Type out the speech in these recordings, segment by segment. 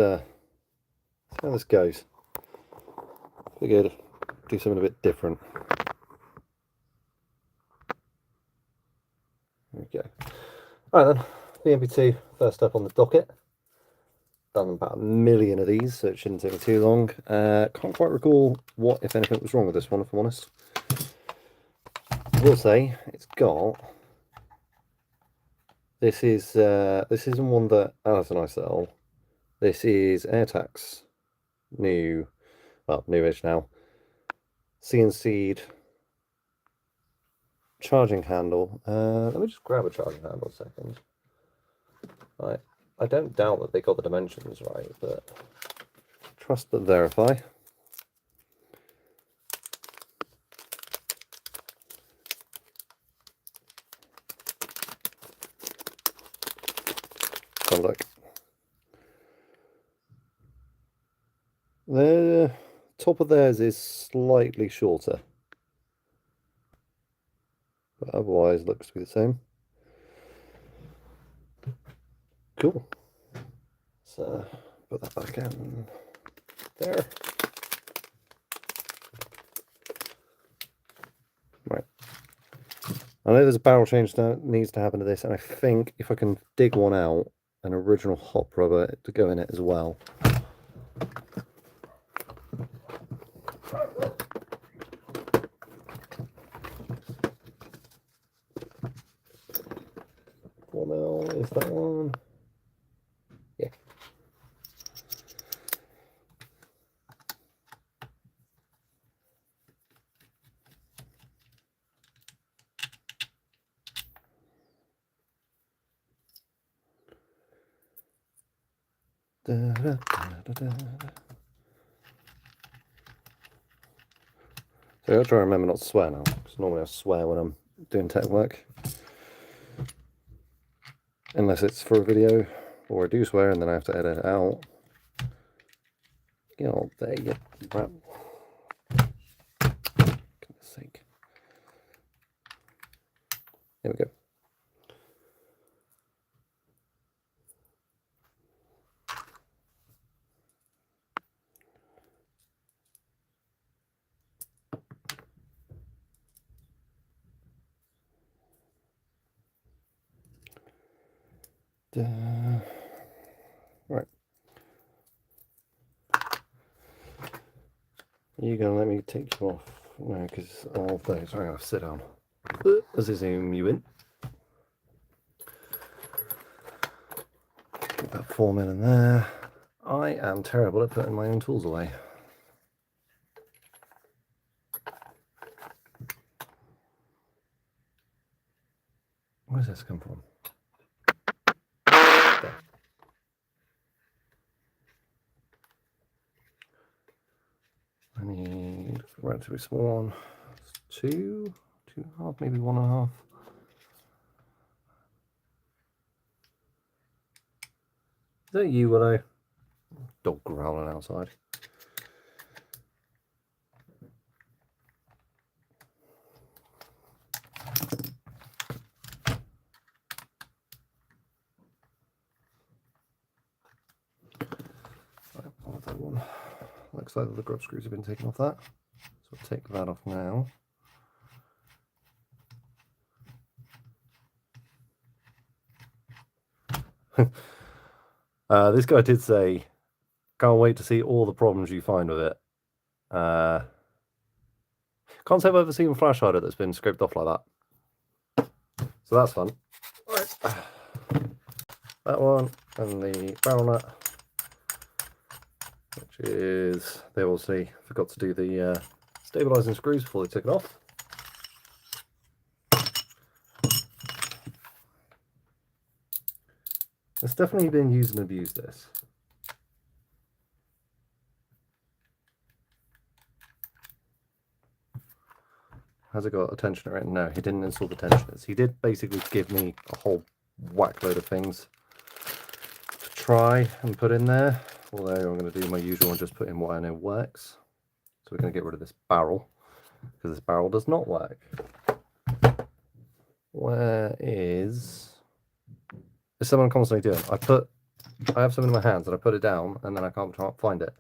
see how this goes. Figured do something a bit different. There we go. Alright then, the MP2 first up on the docket. Done about 1 million of these, so it shouldn't take me too long. Can't quite recall what, if anything, was wrong with this one, if I'm honest. I will say it's got. This isn't one that. Oh, that's a nice little. This is AirTac's new, well, newish now. CNC'd charging handle. Let me just grab a charging handle a second. Right. I don't doubt that they got the dimensions right, but trust but verify. Have a look. The top of theirs is slightly shorter, but otherwise looks to be the same. Cool. So put that back in there. Right. I know there's a barrel change that needs to happen to this, and I think if I can dig one out, an original hop rubber to go in it as well. Is that one? Yeah. Da, da, da, da, da. So I'll try to remember not to swear now, because normally I swear when I'm doing tech work. Unless it's for a video, or I do swear and then I have to edit it out. Oh, there you go. Goodness sake. There we go. Right. You're gonna let me take you off? No, because all of those are gonna sit down. As I zoom you in. Get that form in there. I am terrible at putting my own tools away. Where does this come from? There. I need a relatively small one. 2.5, maybe 1.5. Is that you, Willow? Dog growling outside. Right, I'll have that one. Looks like the grub screws have been taken off that. So I'll take that off now. This guy did say, can't wait to see all the problems you find with it. Can't say I've ever seen a flash hider that's been scraped off like that. So that's fun. All right. That one and the barrel nut, which is, they obviously forgot to do the stabilizing screws before they took it off. It's definitely been used and abused, this. Has it got a tensioner in? No, he didn't install the tensioners. He did basically give me a whole whack load of things to try and put in there. Although I'm going to do my usual and just put in what I know works. So we're going to get rid of this barrel, because this barrel does not work. Where is someone constantly doing? I put I have some in my hands and I put it down and then I can't find it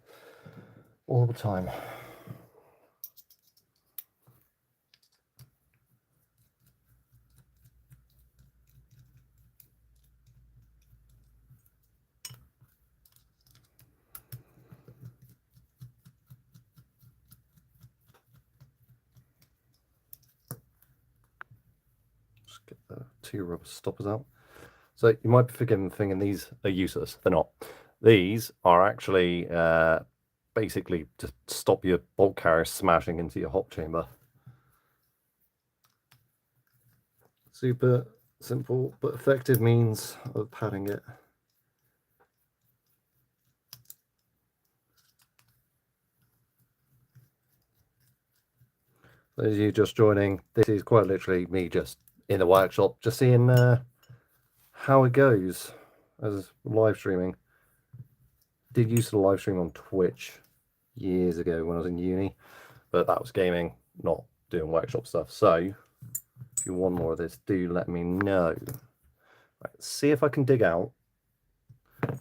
all the time. Just get the 2 rubber stoppers out. So you might be thinking these are useless. They're not. These are actually basically to stop your bolt carrier smashing into your hop chamber. Super simple but effective means of padding it. Those of you just joining, this is quite literally me just in the workshop, just seeing how it goes as live streaming. Did used to live stream on Twitch years ago when I was in uni, but that was gaming, not doing workshop stuff. So if you want more of this, do let me know. Right, let's see if I can dig out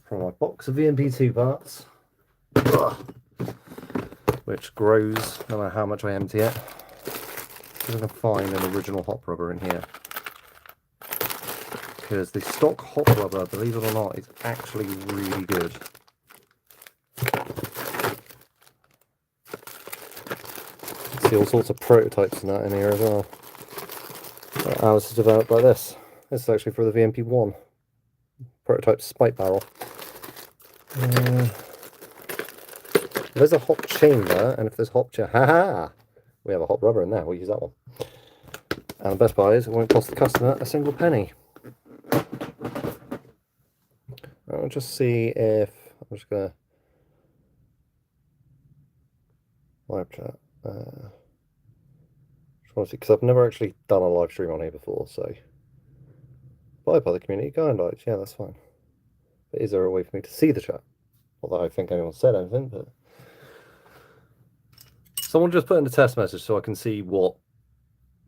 from my box of VMP2 parts, which grows no matter how much I empty it. See if I can find an original hop rubber in here. Because the stock hop rubber, believe it or not, is actually really good. See all sorts of prototypes and that in here as well. Ours is developed like this. This is actually for the VMP1 prototype spike barrel. There's a hop chamber, and if there's hop chamber, we have a hop rubber in there. We'll use that one. And the best part is it won't cost the customer a single penny. I'll just see if I'm just gonna live chat. Because I've never actually done a live stream on here before, so bye by the community guidelines. Yeah, that's fine. But is there a way for me to see the chat? Although I don't think anyone said anything, but someone just put in a test message so I can see what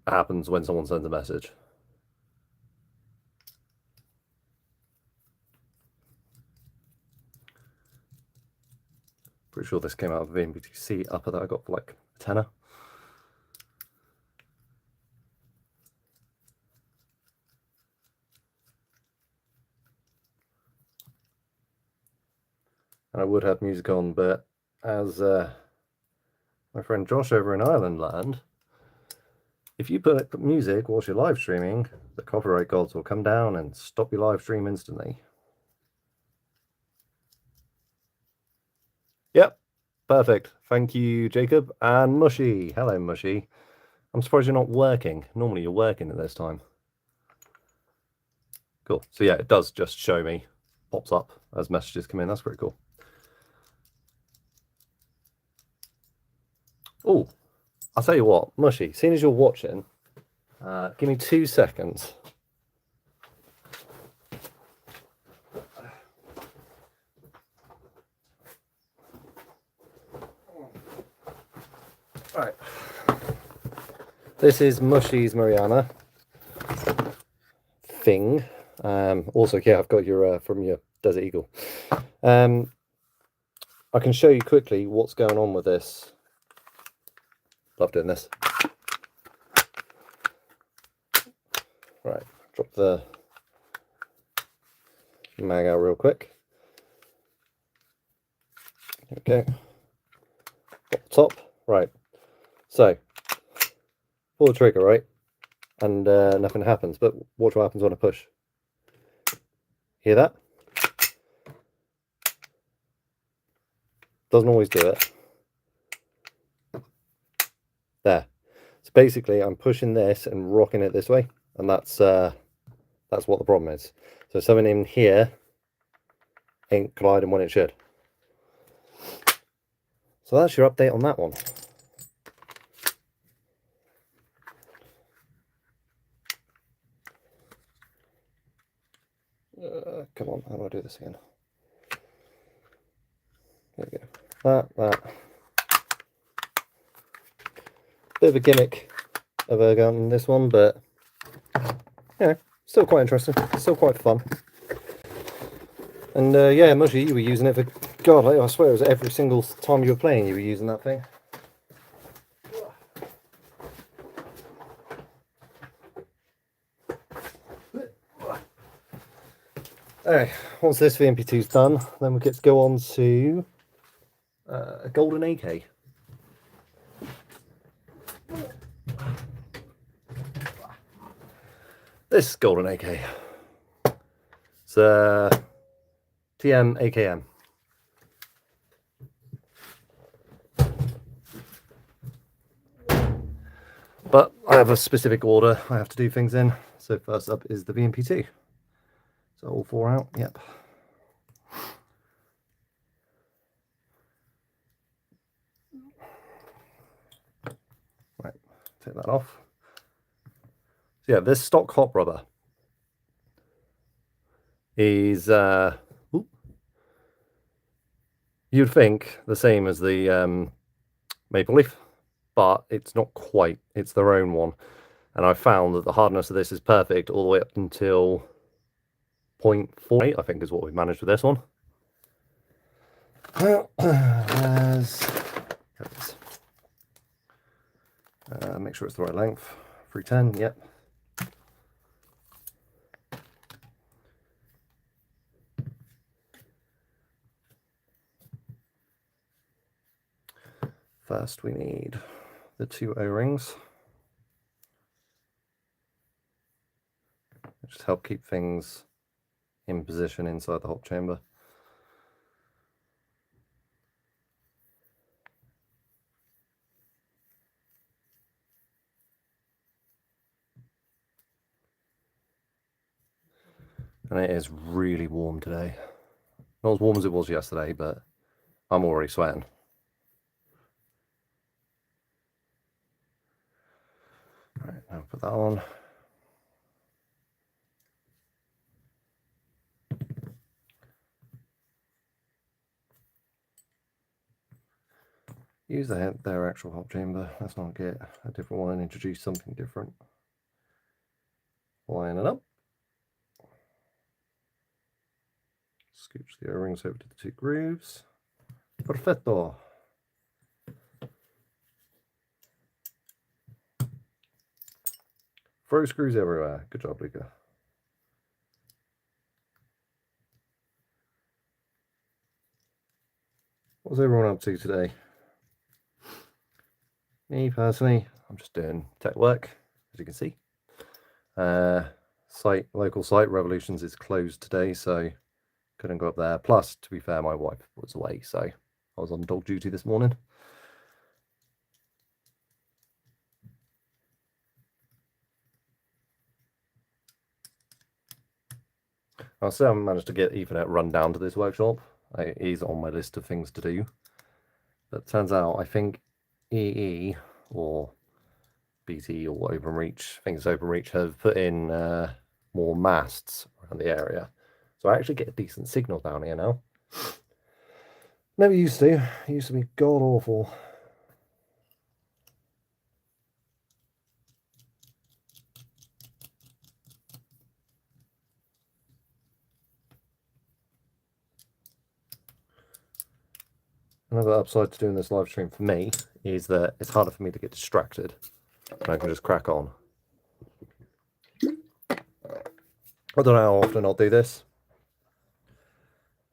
happens when someone sends a message. Pretty sure this came out of the VMBTC upper that I got for like a tenner. And I would have music on, but as my friend Josh over in Ireland learned, if you put music whilst you're live streaming, the copyright gods will come down and stop your live stream instantly. Yep, perfect. Thank you, Jacob. And Mushy. Hello, Mushy. I'm surprised you're not working. Normally you're working at this time. Cool. So yeah, it does just show me, pops up as messages come in. That's pretty cool. Oh, I'll tell you what, Mushy, seeing as you're watching, give me 2 seconds. Right. This is Mushy's Mariana thing. Also, yeah, I've got your from your Desert Eagle. I can show you quickly what's going on with this. Love doing this. Right, drop the mag out real quick. Okay. Got the top. Right. So, pull the trigger, right? And nothing happens. But watch what happens when I push. Hear that? Doesn't always do it. There. So basically, I'm pushing this and rocking it this way, and that's what the problem is. So something in here ain't colliding when it should. So that's your update on that one. Come on, how do I do this again? There we go. That. Bit of a gimmick of a gun, this one, but yeah, still quite interesting. Still quite fun. And yeah, Mushy, you were using it for, God, I swear it was every single time you were playing you were using that thing. Alright, once this VMP2 is done, then we get to go on to a golden AK. This golden AK. It's a TM AKM. But I have a specific order I have to do things in. So first up is the VMP2. So all four out, yep. Right, take that off. So yeah, this stock hot rubber is, you'd think the same as the maple leaf, but it's not quite. It's their own one. And I found that the hardness of this is perfect all the way up until 0.48, I think is what we've managed with this one. Make sure it's the right length. 310, yep. First we need the two O-rings. Just help keep things in position inside the hop chamber. And it is really warm today. Not as warm as it was yesterday, but I'm already sweating. Right, now put that on. Use their actual hop chamber. Let's not get a different one and introduce something different. Line it up. Scooch the O-rings over to the two grooves. Perfetto. Throw screws everywhere. Good job, Luca. What's everyone up to today? Me personally, I'm just doing tech work, as you can see. Local site Revolutions is closed today, so couldn't go up there. Plus, to be fair, my wife was away, so I was on dog duty this morning. I still haven't managed to get Ethernet run down to this workshop. It is on my list of things to do. But turns out, I think EE or BT or OpenReach, I think it's OpenReach, have put in more masts around the area. So I actually get a decent signal down here now. Never used to. It used to be god awful. Another upside to doing this live stream for me is that it's harder for me to get distracted. And I can just crack on. I don't know how often I'll do this,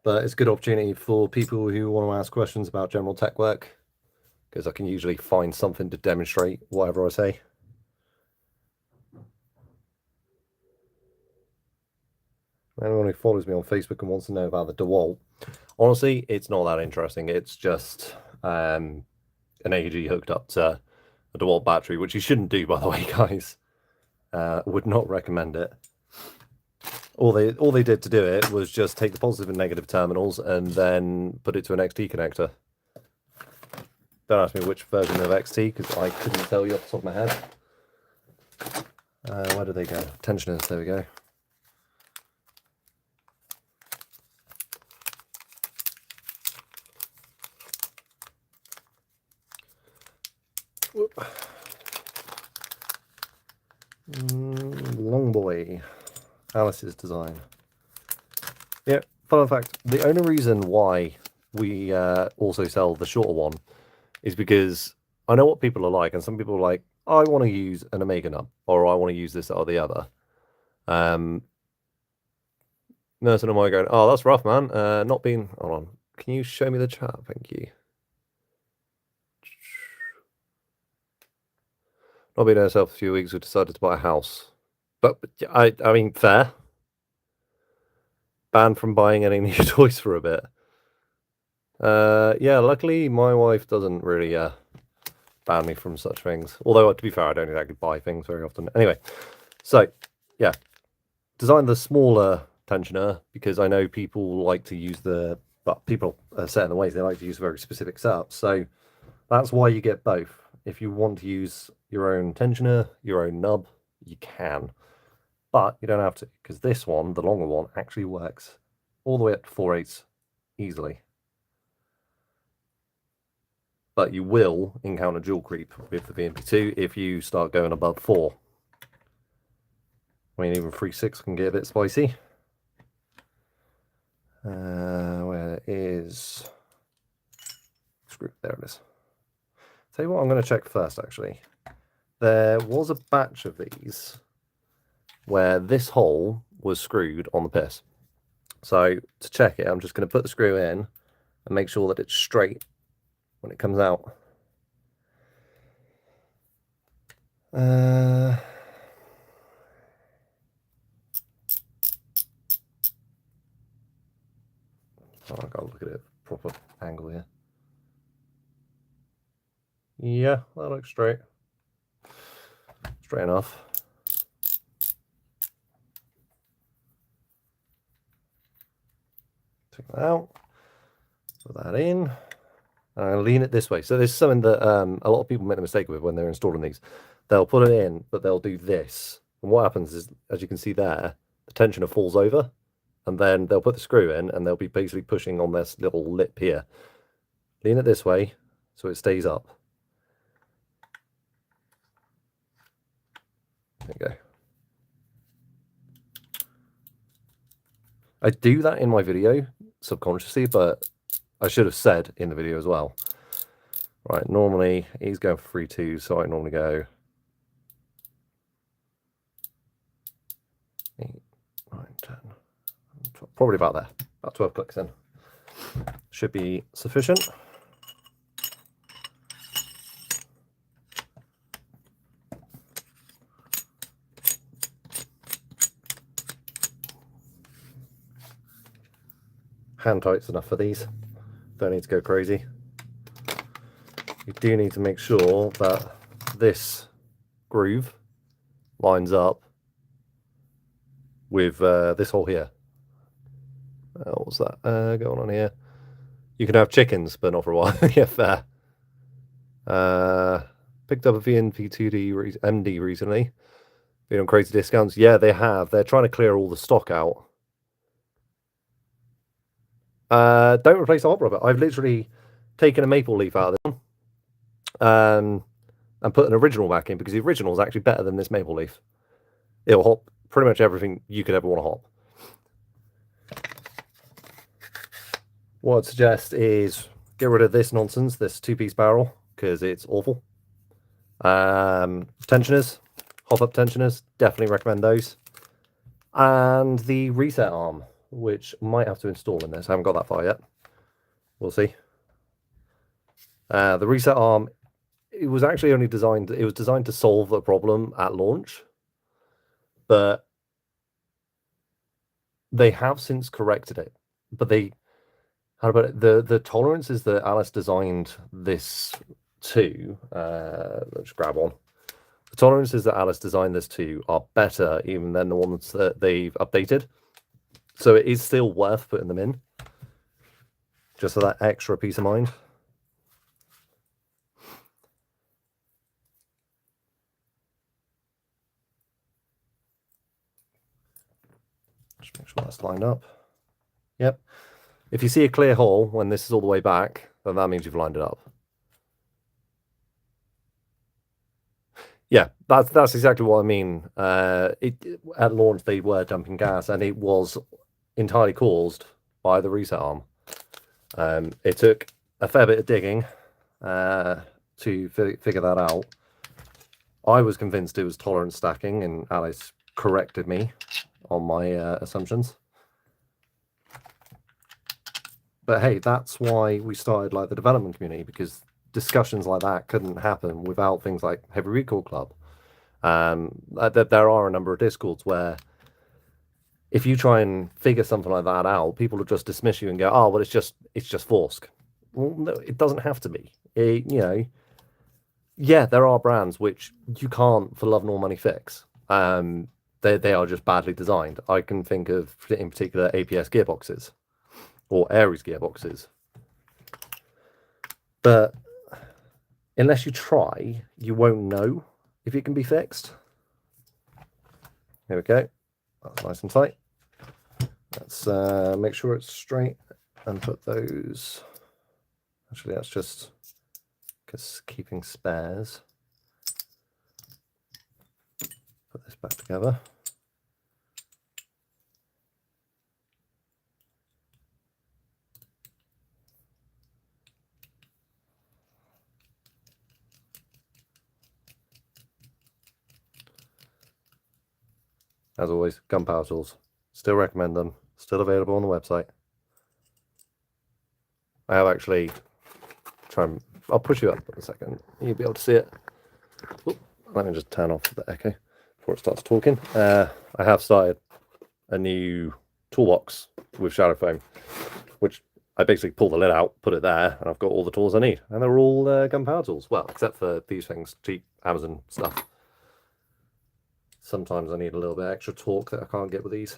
but it's a good opportunity for people who want to ask questions about general tech work, because I can usually find something to demonstrate whatever I say. Anyone who follows me on Facebook and wants to know about the DeWalt, honestly, it's not that interesting. It's just an AG hooked up to a DeWalt battery, which you shouldn't do, by the way, guys. Would not recommend it. All they did to do it was just take the positive and negative terminals and then put it to an XT connector. Don't ask me which version of XT, because I couldn't tell you off the top of my head. Where do they go? Tensioners, there we go. Whoop. Long boy. Alice's design. Yep, fun fact, the only reason why we also sell the shorter one is because I know what people are like, and some people are like, I want to use an Omega nub, or I want to use this or the other. Nurse and I going, oh, that's rough, man. Not being, hold on. Can you show me the chat? Thank you. Not being herself a few weeks, we decided to buy a house. But I mean, fair. Banned from buying any new toys for a bit. Yeah, luckily my wife doesn't really ban me from such things. Although, to be fair, I don't exactly buy things very often. Anyway, so, yeah. Designed the smaller tensioner because I know people like to use but people are set in the ways they like to use very specific setups. So that's why you get both. If you want to use your own tensioner, your own nub, you can. But you don't have to, because this one, the longer one, actually works all the way up to 4/8 easily. But you will encounter dual creep with the VMP2 if you start going above 4. I mean, even 3/6 can get a bit spicy. Where is screw? There it is. Tell you what, I'm going to check first. Actually, there was a batch of these where this hole was screwed on the piss. So to check it, I'm just going to put the screw in and make sure that it's straight when it comes out. Oh, I've got to look at it proper angle here. Yeah, that looks straight. Straight enough. Take that out. Put that in. And I'm going to lean it this way. So this is something that a lot of people make a mistake with when they're installing these. They'll put it in, but they'll do this. And what happens is, as you can see there, the tensioner falls over. And then they'll put the screw in, and they'll be basically pushing on this little lip here. Lean it this way, so it stays up. There you go. I do that in my video subconsciously, but I should have said in the video as well. Right, normally he's going for 3/2, so I normally go 8, 9, 10, 12, probably about there, about 12 clicks in. Should be sufficient. Hand tight's enough for these. Don't need to go crazy. You do need to make sure that this groove lines up with this hole here. What's that going on here? You can have chickens, but not for a while. Yeah, fair. Picked up a VNP2D MD recently. Been on crazy discounts. Yeah, they have. They're trying to clear all the stock out. Don't replace the hot rubber. I've literally taken a maple leaf out of this one and put an original back in because the original is actually better than this maple leaf. It'll hop pretty much everything you could ever want to hop. What I'd suggest is get rid of this nonsense, this 2-piece barrel, because it's awful. Tensioners, hop-up tensioners, definitely recommend those. And the reset arm, which might have to install in this. I haven't got that far yet. We'll see. The reset arm, it was actually only designed, it was designed to solve a problem at launch, but they have since corrected it. But they, how about it? The tolerances that Alice designed this to, let's grab on. The tolerances that Alice designed this to are better even than the ones that they've updated. So it is still worth putting them in, just for that extra peace of mind. Just make sure that's lined up. Yep. If you see a clear hole when this is all the way back, then that means you've lined it up. Yeah, that's exactly what I mean. At launch, they were dumping gas, and it was entirely caused by the reset arm. It took a fair bit of digging to figure that out. I was convinced it was tolerance stacking, and Alice corrected me on my assumptions. But hey, that's why we started like the development community, because discussions like that couldn't happen without things like Heavy Recoil Club. There are a number of Discords where if you try and figure something like that out, people will just dismiss you and go, "Oh, well, it's just Forsk." Well, no, it doesn't have to be. Yeah, there are brands which you can't, for love nor money, fix. They are just badly designed. I can think of, in particular, APS gearboxes or Aries gearboxes. But unless you try, you won't know if it can be fixed. Here we go. That's nice and tight. Let's make sure it's straight and put those. Actually, that's just because keeping spares. Put this back together. As always, gun power tools. Still recommend them. Still available on the website. I have actually I'll push you up in a second. You'll be able to see it. Oop, let me just turn off the echo before it starts talking. I have started a new toolbox with shadow foam, which I basically pull the lid out, put it there, and I've got all the tools I need. And they're all gun power tools. Well, except for these things, cheap Amazon stuff. Sometimes I need a little bit extra torque that I can't get with these.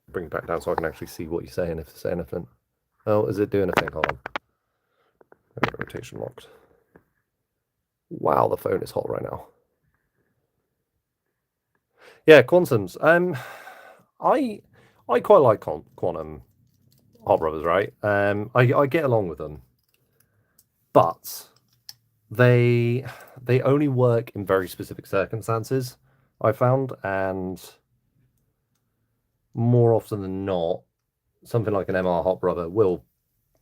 Bring it back down so I can actually see what you're saying, if there's anything. Oh, is it doing a thing? Hold on. Rotation locked. Wow, the phone is hot right now. Yeah, Quantums. I quite like Quantum hot rubbers, right? I get along with them, but they only work in very specific circumstances, I found, and more often than not, something like an MR hot rubber will,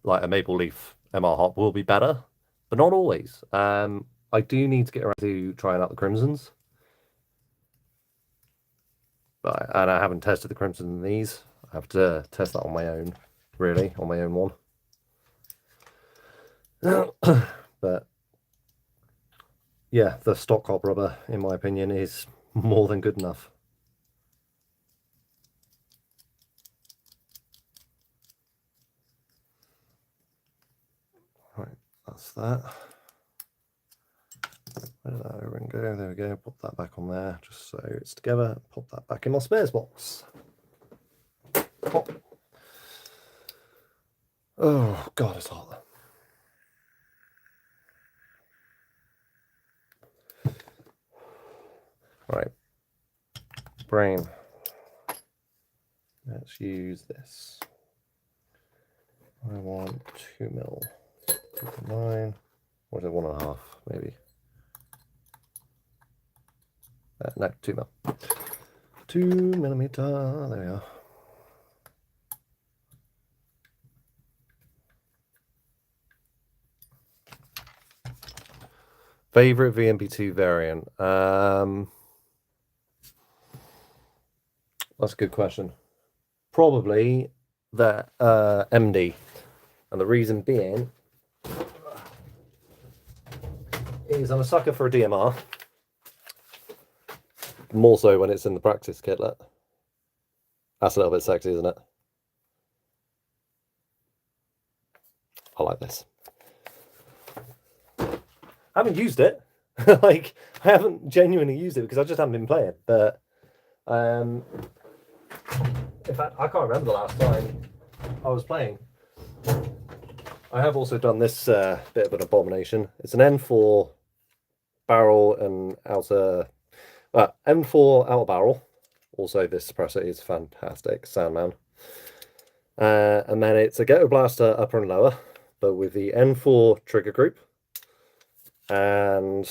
like a Maple Leaf MR hot, will be better, but not always. I do need to get around to trying out the Crimsons, and I haven't tested the Crimson in these. I have to test that on my own, really, on my own one. But yeah, the stock hot rubber, in my opinion, is more than good enough. Right, that's that. Where did that O-ring go? There we go. Pop that back on there, just so it's together. Pop that back in my spares box. Pop. Oh God, it's hot. Right, brain. Let's use this. I want 2 mil. 9. Or is it 1.5? Maybe. No, 2 mil. 2 millimeter. There we are. Favorite VMP2 variant? That's a good question. Probably the MD, and the reason being is I'm a sucker for a DMR. More so when it's in the practice kitlet. That's a little bit sexy, isn't it? I like this. I haven't used it. Like, I haven't genuinely used it because I just haven't been playing. But in fact, I can't remember the last time I was playing. I have also done this bit of an abomination. It's an N4 barrel and outer... M4 outer barrel. Also, this suppressor is fantastic. Soundman. And then it's a Ghetto Blaster upper and lower, but with the N4 trigger group. And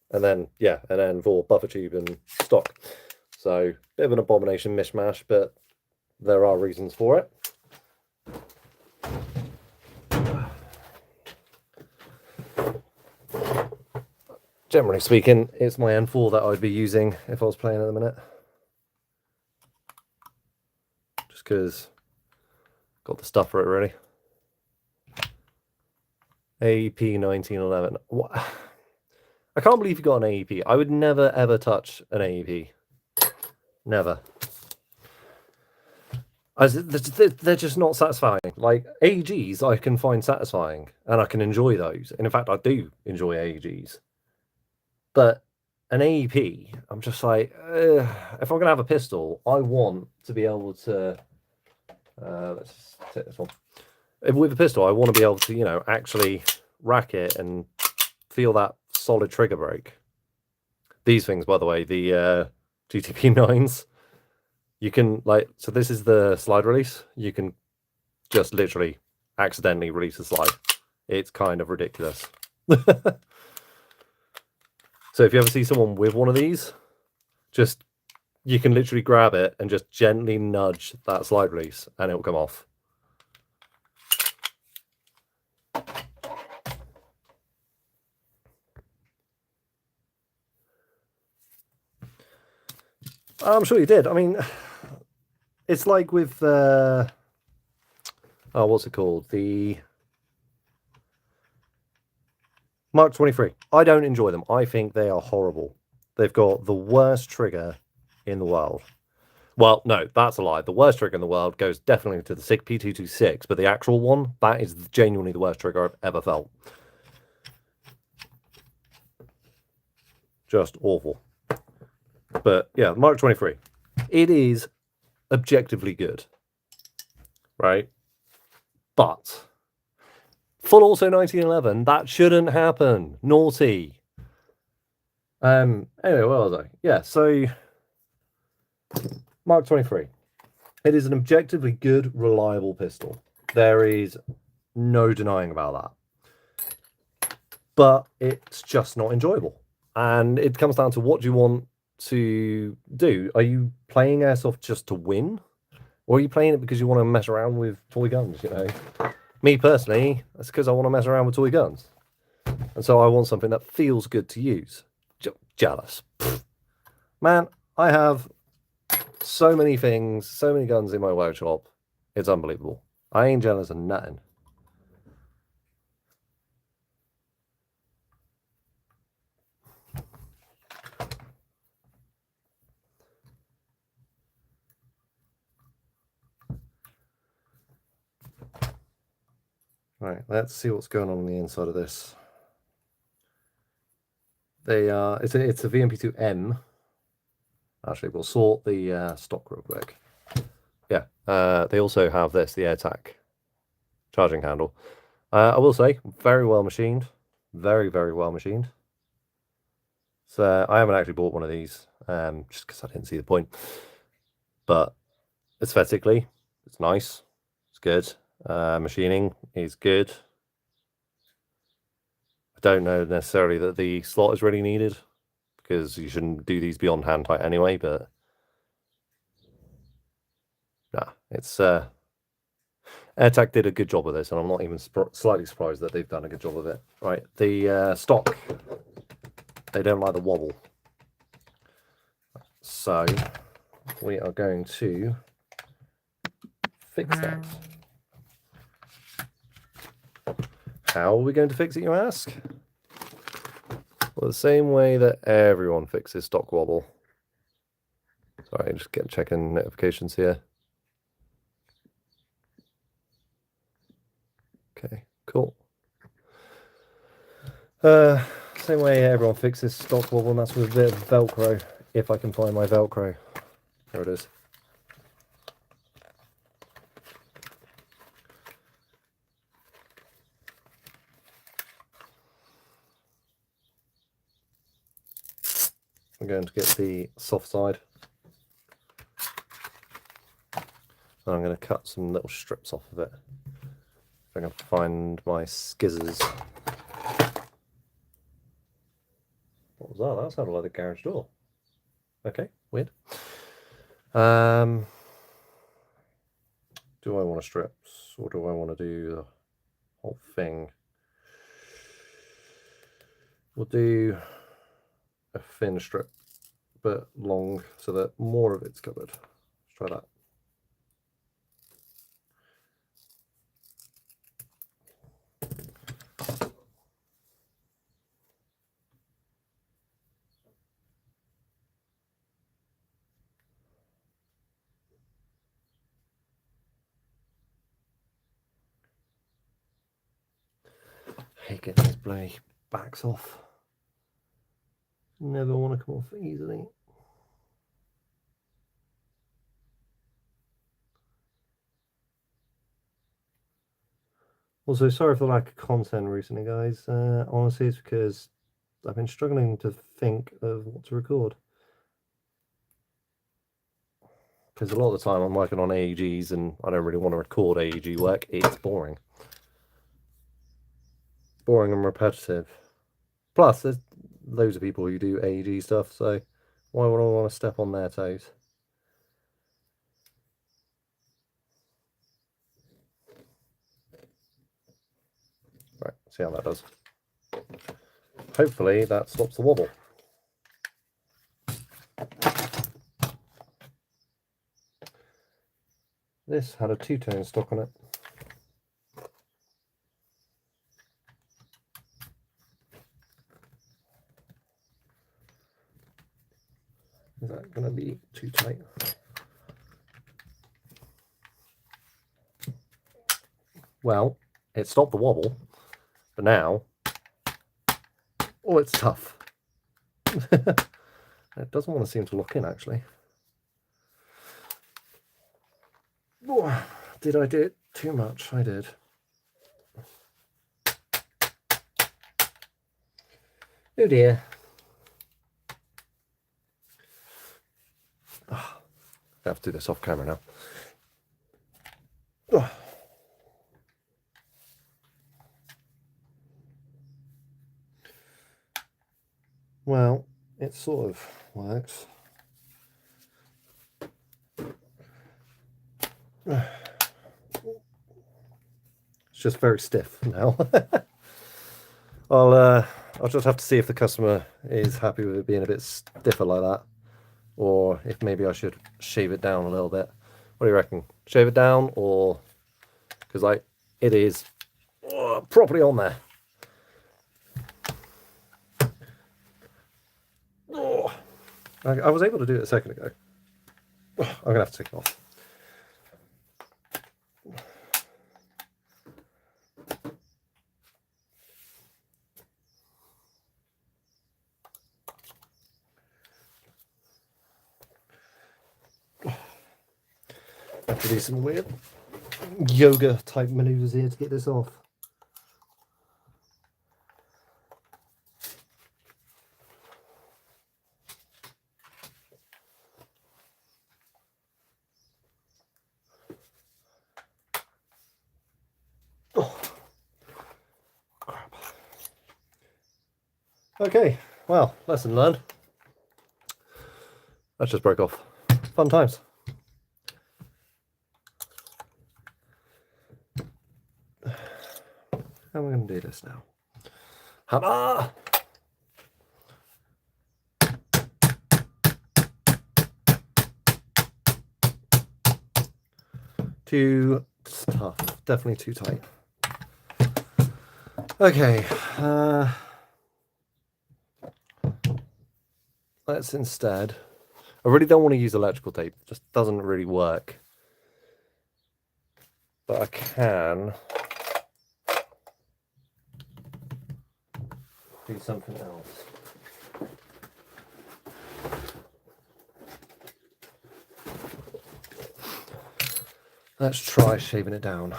then, yeah, an N4 buffer tube and stock. So, bit of an abomination mishmash, but there are reasons for it. Generally speaking, it's my N4 that I'd be using if I was playing at the minute. Just because got the stuff for it really. AEP 1911. What? I can't believe you got an AEP. I would never ever touch an AEP. Never. They're just not satisfying. Like AEGs, I can find satisfying and I can enjoy those. And in fact, I do enjoy AEGs. But an AEP, I'm just like, if I'm gonna have a pistol, I want to be able to. Let's take this one. With a pistol, I want to be able to, you know, actually rack it and feel that solid trigger break. These things, by the way, the GTP 9s, you can like. So this is the slide release. You can just literally accidentally release the slide. It's kind of ridiculous. So if you ever see someone with one of these, just you can literally grab it and just gently nudge that slide release and it will come off. I'm sure you did. I mean, it's like with oh, what's it called? The Mark 23. I don't enjoy them. I think they are horrible. They've got the worst trigger in the world. Well, no, that's a lie. The worst trigger in the world goes definitely to the SIG P226, but the actual one, that is genuinely the worst trigger I've ever felt. Just awful. But yeah, Mark 23. It is objectively good. Right? But full auto 1911, that shouldn't happen. Naughty. Anyway, where was I? Yeah, so Mark 23. It is an objectively good, reliable pistol. There is no denying about that. But it's just not enjoyable. And it comes down to what do you want to do? Are you playing Airsoft just to win? Or are you playing it because you want to mess around with toy guns, you know? Me personally, that's because I want to mess around with toy guns. And so I want something that feels good to use. Jealous. Man, I have so many things, so many guns in my workshop. It's unbelievable. I ain't jealous of nothing. Right, let's see what's going on the inside of this. They are. It's a VMP2M. Actually, we'll sort the stock real quick. Yeah, they also have this, the AirTac charging handle. I will say, very well machined. Very, very well machined. So I haven't actually bought one of these, just because I didn't see the point. But aesthetically, it's nice. It's good. Machining is good. I don't know necessarily that the slot is really needed, because you shouldn't do these beyond hand height anyway, but nah, it's AirTac did a good job of this, and I'm not even slightly surprised that they've done a good job of it. Right, the stock, they don't like the wobble. So we are going to fix that. How are we going to fix it, you ask? Well, the same way that everyone fixes stock wobble. Sorry, just checking notifications here. Okay, cool. Same way everyone fixes stock wobble, and that's with a bit of Velcro. If I can find my Velcro. There it is. I'm going to get the soft side. And I'm going to cut some little strips off of it. I'm going to find my skizzers. What was that? That sounded like the garage door. Okay, weird. Do I want to strips or do I want to do the whole thing? We'll do a thin strip, but long, so that more of it's covered. Let's try that. I hate getting these bloody backs off. Never want to come off easily. Also, sorry for the lack of content recently, guys. Honestly, it's because I've been struggling to think of what to record. Because a lot of the time I'm working on AEGs and I don't really want to record AEG work. It's boring. Boring and repetitive. Plus, there's loads of people who do AEG stuff, so why would I want to step on their toes? Right, see how that does. Hopefully that stops the wobble. This had a two-tone stock on it. Is that going to be too tight? Well, it stopped the wobble, but now, oh, it's tough. It doesn't want to seem to lock in, actually. Oh, did I do it too much? I did. Oh dear. Oh, I have to do this off camera now. Oh. Well, it sort of works. It's just very stiff now. I'll just have to see if the customer is happy with it being a bit stiffer like that, or if maybe I should shave it down a little bit. What do you reckon? Shave it down, or because like it is properly on there. Oh, I was able to do it a second ago. Oh, I'm gonna have to take it off. I have to do some weird yoga type maneuvers here to get this off. Oh, crap. Okay, well, lesson learned. That just broke off. Fun times. How am I going to do this now? Hammer! Too tough. Definitely too tight. Okay. Let's instead... I really don't want to use electrical tape. It just doesn't really work. But I can... do something else. Let's try shaving it down.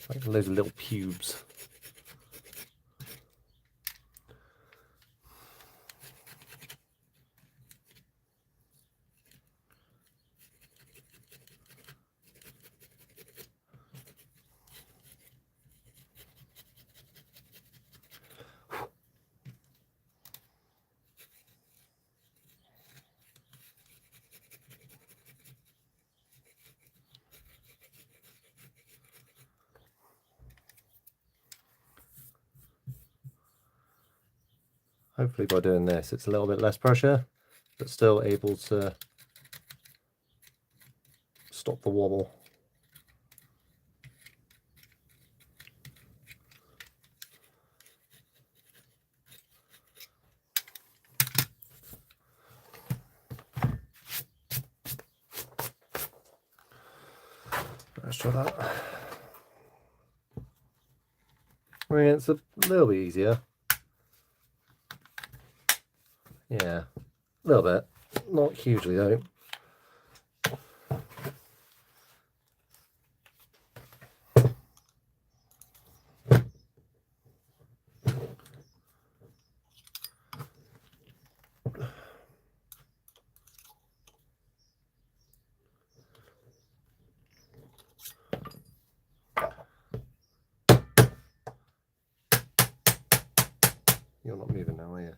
Like loads of little pubes. hopefully by doing this, it's a little bit less pressure, but still able to stop the wobble. Let's try that. I mean, it's a little bit easier. Yeah, a little bit. Not hugely though. You're not moving now, are you?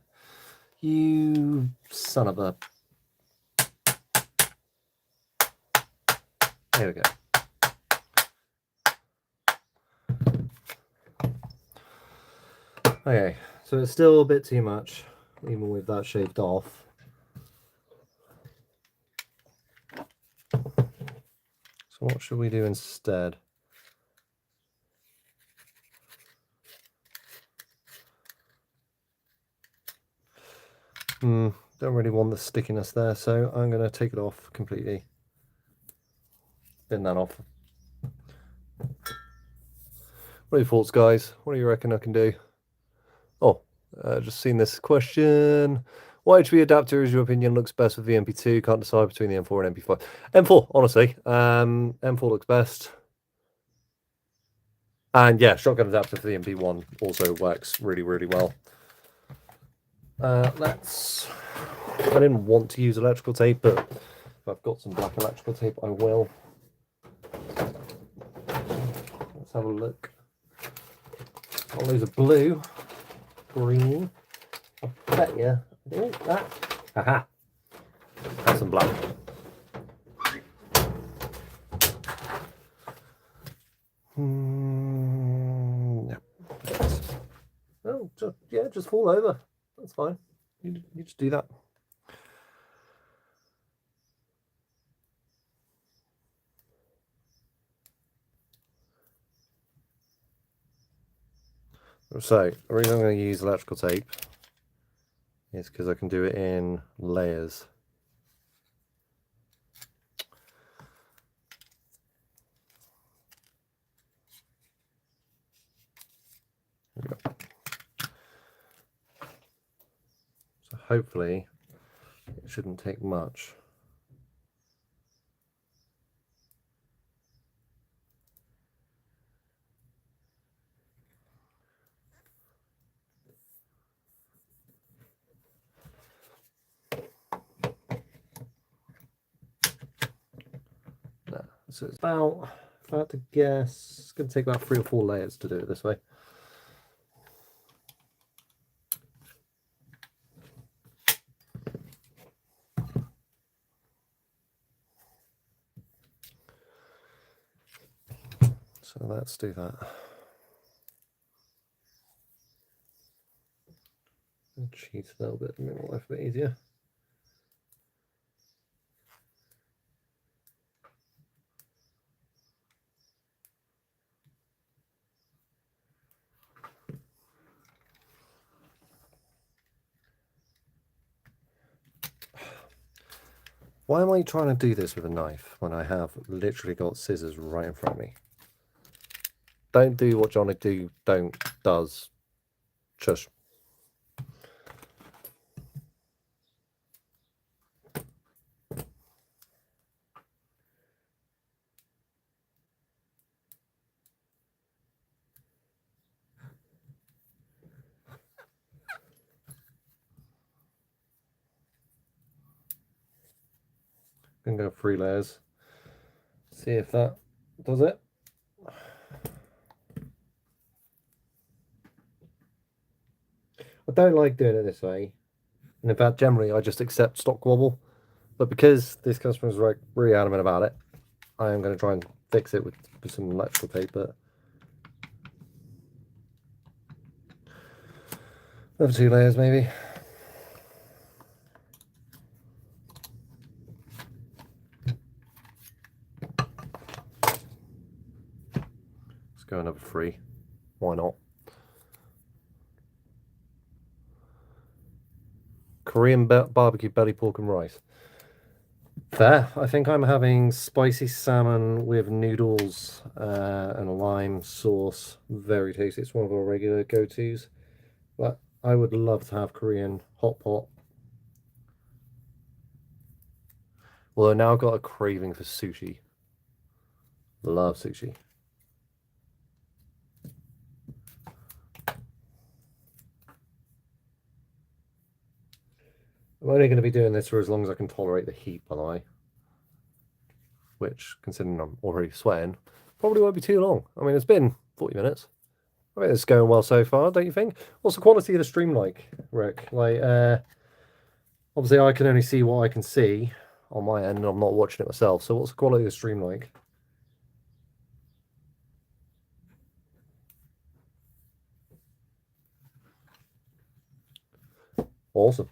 You son of a... There we go. Okay, so it's still a bit too much, even with that shaved off. So what should we do instead? Don't really want the stickiness there, so I'm going to take it off completely. Bin that off. What are your thoughts, guys? What do you reckon I can do? Oh, just seen this question. What HV adapter, is your opinion, looks best with the MP2? Can't decide between the M4 and MP5. M4, honestly. M4 looks best. And yeah, shotgun adapter for the MP1 also works really, really well. I didn't want to use electrical tape, but if I've got some black electrical tape, I will. Let's have a look. Got loads of blue, green. I bet you. Oh, that. Haha. Have some black. Yeah. Oh, yeah, just fall over. That's fine. You just do that. So, the reason I'm going to use electrical tape is because I can do it in layers. There we go. So hopefully it shouldn't take much. So it's about, if I had to guess, it's going to take about 3 or 4 layers to do it this way. So let's do that. I'll cheat a little bit to make my life a bit easier. Why am I trying to do this with a knife when I have literally got scissors right in front of me? Don't do what Johnny does. Shush. I'm going to go 3 layers. See if that does it. I don't like doing it this way. And in fact, generally, I just accept stock wobble. But because this customer is really adamant about it, I am going to try and fix it with some electrical tape. But another 2 layers, maybe. go another 3. Why not? Korean barbecue belly pork and rice. Fair. I think I'm having spicy salmon with noodles and a lime sauce. Very tasty. It's one of our regular go-tos. But I would love to have Korean hot pot. Although now I've got a craving for sushi. Love sushi. I'm only going to be doing this for as long as I can tolerate the heat, by the way. Which, considering I'm already sweating, probably won't be too long. I mean, it's been 40 minutes. I mean, it's going well so far, don't you think? What's the quality of the stream like, Rick? Like, obviously I can only see what I can see on my end, and I'm not watching it myself. So what's the quality of the stream like? Awesome.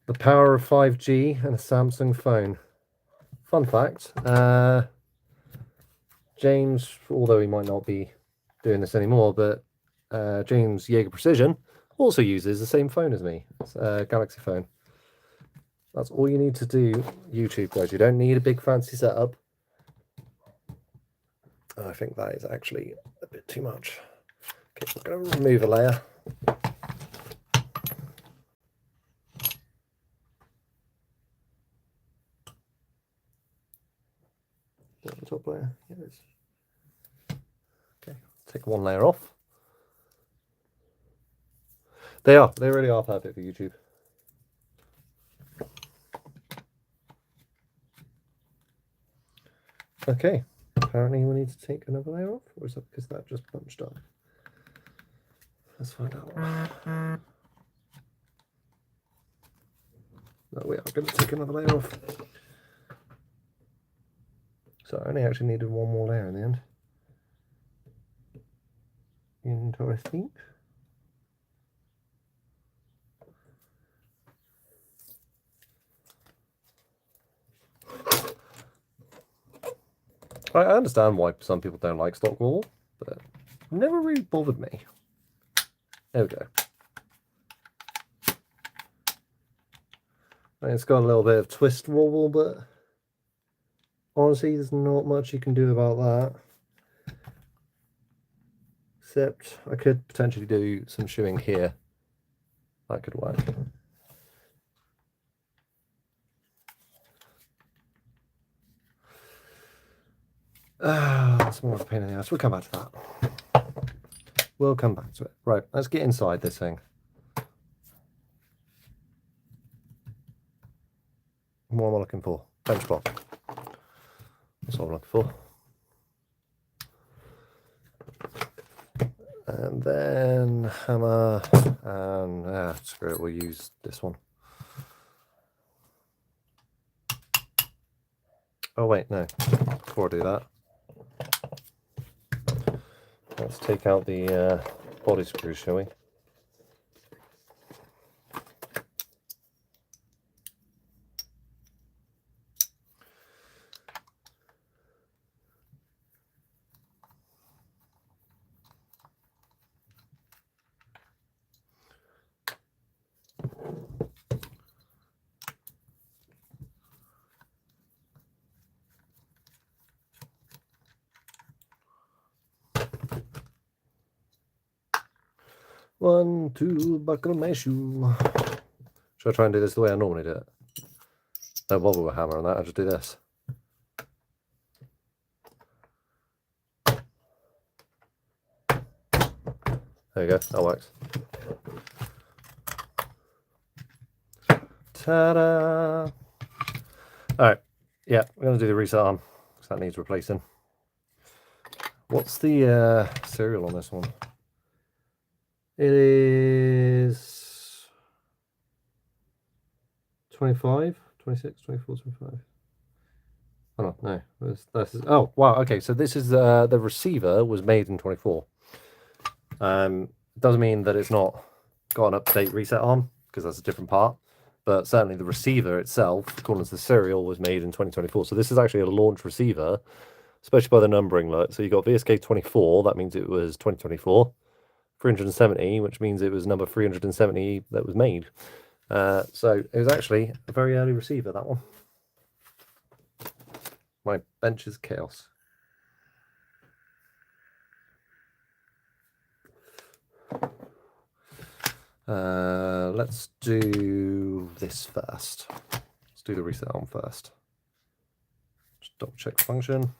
The power of 5G and a Samsung phone. Fun fact, James, although he might not be doing this anymore, but James Jaeger Precision also uses the same phone as me. It's a Galaxy phone. That's all you need to do, YouTube guys. You don't need a big fancy setup. I think that is actually a bit too much. Okay, we're going to remove a layer. The top layer. Here it is. Okay, take one layer off. They really are perfect for YouTube. Okay, apparently we need to take another layer off, or is that because that just bunched up? Let's find out. No, we are going to take another layer off. So I only actually needed one more layer in the end. Interesting. I understand why some people don't like stock wool, but it never really bothered me. There we go. And it's got a little bit of twist wobble, but honestly, there's not much you can do about that. Except I could potentially do some shoeing here. That could work. That's more of a pain in the ass. We'll come back to that. We'll come back to it. Right, let's get inside this thing. What am I looking for? Bench block. That's what I'm looking for. And then hammer, and screw it, we'll use this one. Oh wait, no, before I do that, let's take out the body screw, shall we? One, two, buckle my shoe. Should I try and do this the way I normally do it? No bother with a hammer on that, I'll just do this. There you go, that works. Ta-da! Alright, yeah, we're going to do the reset arm, because that needs replacing. What's the serial on this one? It is 25, 26, 24, 25. Oh, no. This is, oh, wow. Okay, so this is the receiver was made in 24. Doesn't mean that it's not got an up-to-date reset arm, because that's a different part. But certainly the receiver itself, according to the serial, was made in 2024. So this is actually a launch receiver especially by the numbering. Like, so you got VSK 24, that means it was 2024. 370, which means it was number 370 that was made. So it was actually a very early receiver, that one. My bench is chaos. Let's do this first. Let's do the reset arm first. Just double check the function.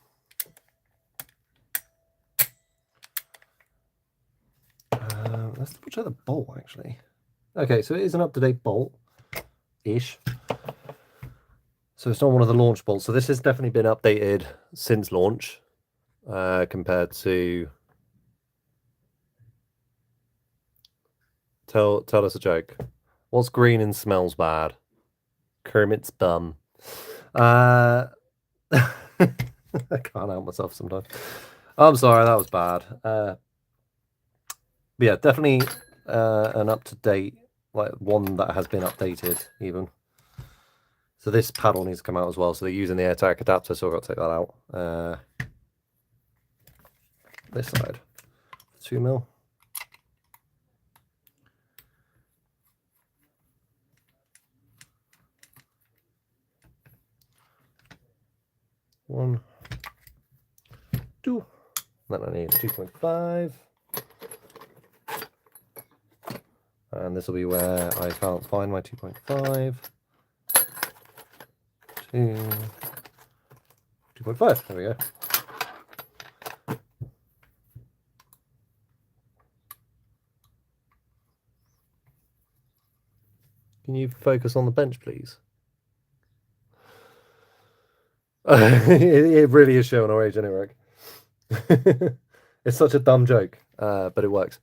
Let's double check the bolt actually. Okay, so it is an up-to-date bolt-ish. So it's not one of the launch bolts. So this has definitely been updated since launch, compared to. Tell us a joke. What's green and smells bad? Kermit's bum. I can't help myself sometimes. I'm sorry, that was bad. But yeah, definitely an up-to-date, like one that has been updated even. So this paddle needs to come out as well. So they're using the AirTag adapter, so I've got to take that out. This side, 2mm. One, two. Then I need 2.5. And this will be where I can't find my 2.5. 2.5. There we go. Can you focus on the bench, please? It really is showing our age, isn't it, Rick? It's such a dumb joke, but it works.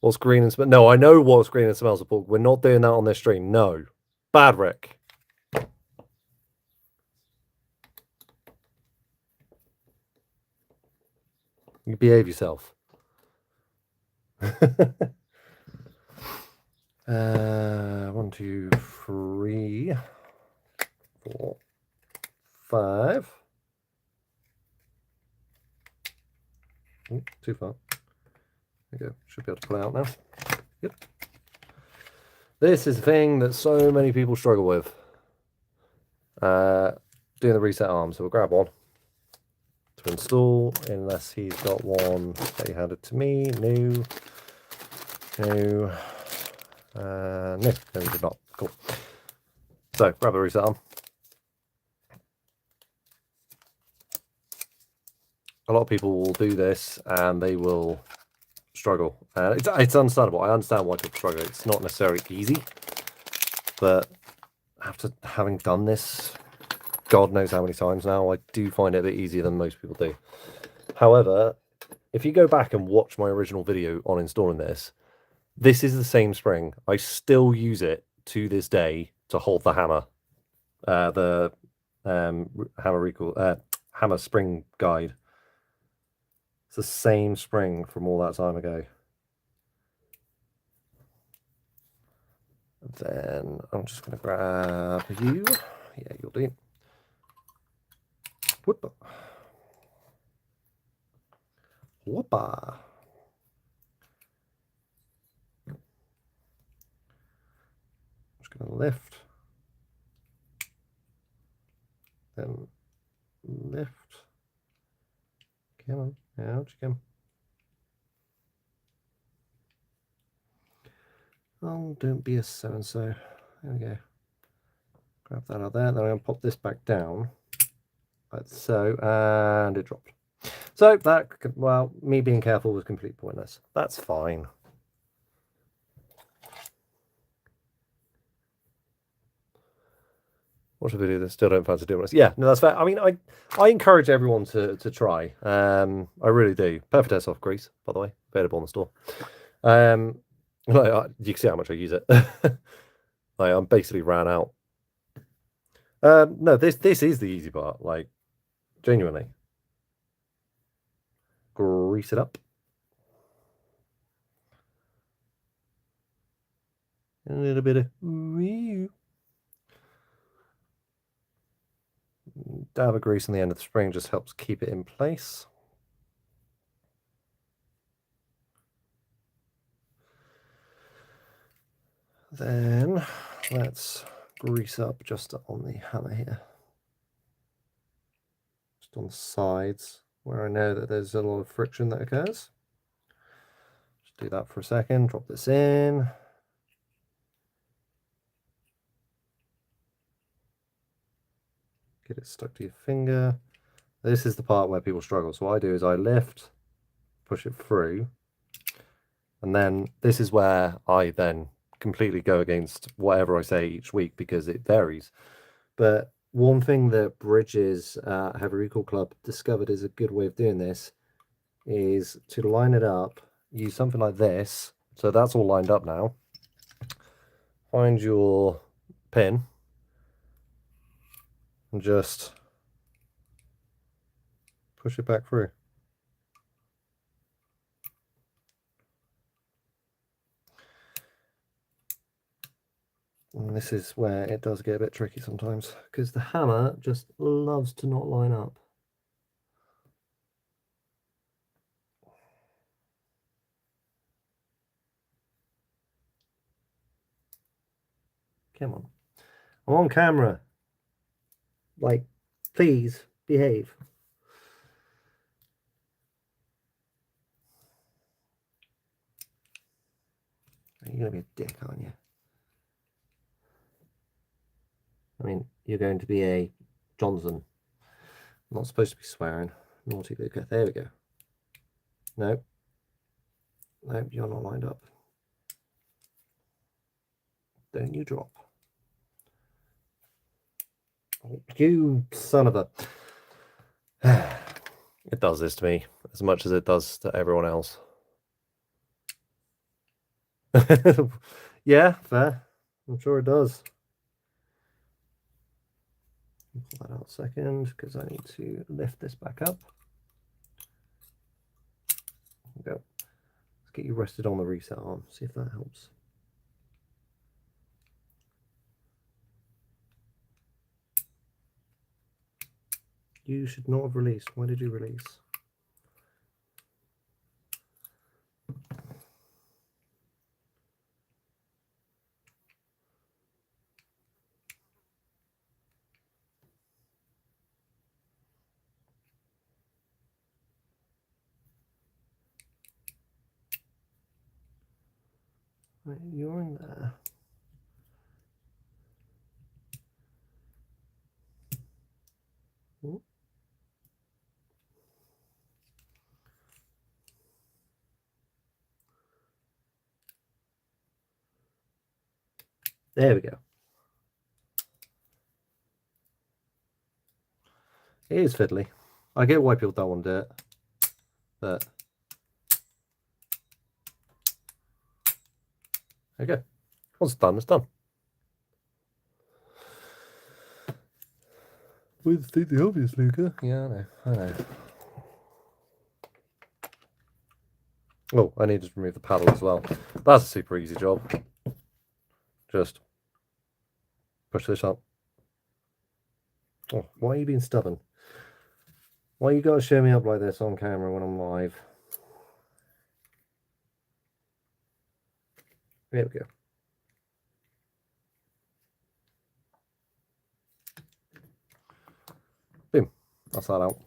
What's green and smells? No, I know what's green and smells of pork. We're not doing that on this stream. No. Bad, Rick. You behave yourself. 1, 2, 3, 4, 5. Ooh, too far. There you go. Should be able to pull it out now. Yep. This is the thing that so many people struggle with. Doing the reset arm. So we'll grab one to install, unless he's got one that he handed to me. No. No. No, he did not. Cool. So grab the reset arm. A lot of people will do this and they will struggle. It's understandable. I understand why people struggle. It's not necessarily easy, but after having done this, God knows how many times now, I do find it a bit easier than most people do. However, if you go back and watch my original video on installing this, this is the same spring. I still use it to this day to hold the hammer, the hammer spring guide. It's the same spring from all that time ago. Then I'm just going to grab you. Yeah, you'll do. Whoop. Whoopa. Just going to lift. Then lift. Come on, out you come. Oh, don't be a so-and-so. There we go. Grab that out there. Then I'm going to pop this back down. Like so, and it dropped. So that, well, me being careful was completely pointless. That's fine. Watch the video that still don't fancy doing this. Yeah, no, that's fair. I mean, I encourage everyone to try. I really do. Perfect Airsoft grease, by the way, available in the store. Like, you can see how much I use it. Like, I'm basically ran out. No, this is the easy part. Like, genuinely, grease it up. A little bit of dab of grease on the end of the spring just helps keep it in place. Then let's grease up just on the hammer here. Just on the sides where I know that there's a lot of friction that occurs. Just do that for a second, drop this in. Get it stuck to your finger. This is the part where people struggle. So what I do is I lift, push it through, and then this is where I then completely go against whatever I say each week because it varies. But one thing that Bridges Heavy Recoil Club discovered is a good way of doing this is to line it up, use something like this. So that's all lined up now. Find your pin and just push it back through. And this is where it does get a bit tricky sometimes because the hammer just loves to not line up. Come on. I'm on camera. Like, please behave. You're going to be a dick, aren't you? I mean, you're going to be a Johnson. I'm not supposed to be swearing. Naughty Luca. There we go. No. No, you're not lined up. Don't you drop. Oh, you son of a... It does this to me as much as it does to everyone else. Yeah, fair. I'm sure it does. Pull that out a second because I need to lift this back up. There we go. Let's get you rested on the reset arm, see if that helps. You should not have released. Why did you release? Right, you're in there. Ooh. There we go. It is fiddly. I get why people don't want to do it, but there you go. Once it's done, it's done. We'll state the obvious, Luca. Yeah, I know. Oh, I need to remove the paddle as well. That's a super easy job. Just push this up. Oh, why are you being stubborn? Why you gotta show me up like this on camera when I'm live? There we go. Boom. That's that out.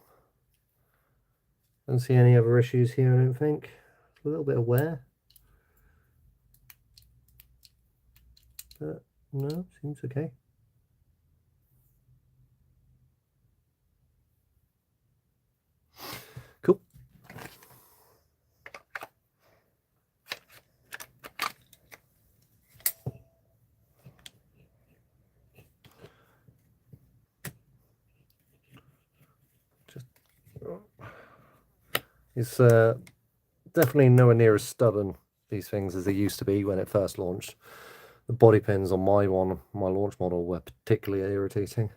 Don't see any other issues here, I don't think. A little bit of wear. But no, seems okay. Cool. It's definitely nowhere near as stubborn, these things, as they used to be when it first launched. The body pins on my launch model, were particularly irritating.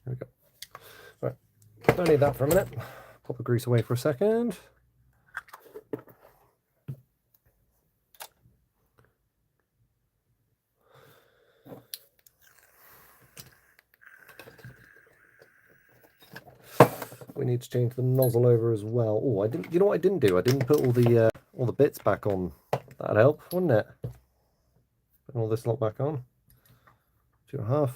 we go. Right, don't need that for a minute. Pop the grease away for a second. We need to change the nozzle over as well. Oh, I didn't. You know what I didn't do? I didn't put all the bits back on. That'd help, wouldn't it? Put all this lot back on. 2.5.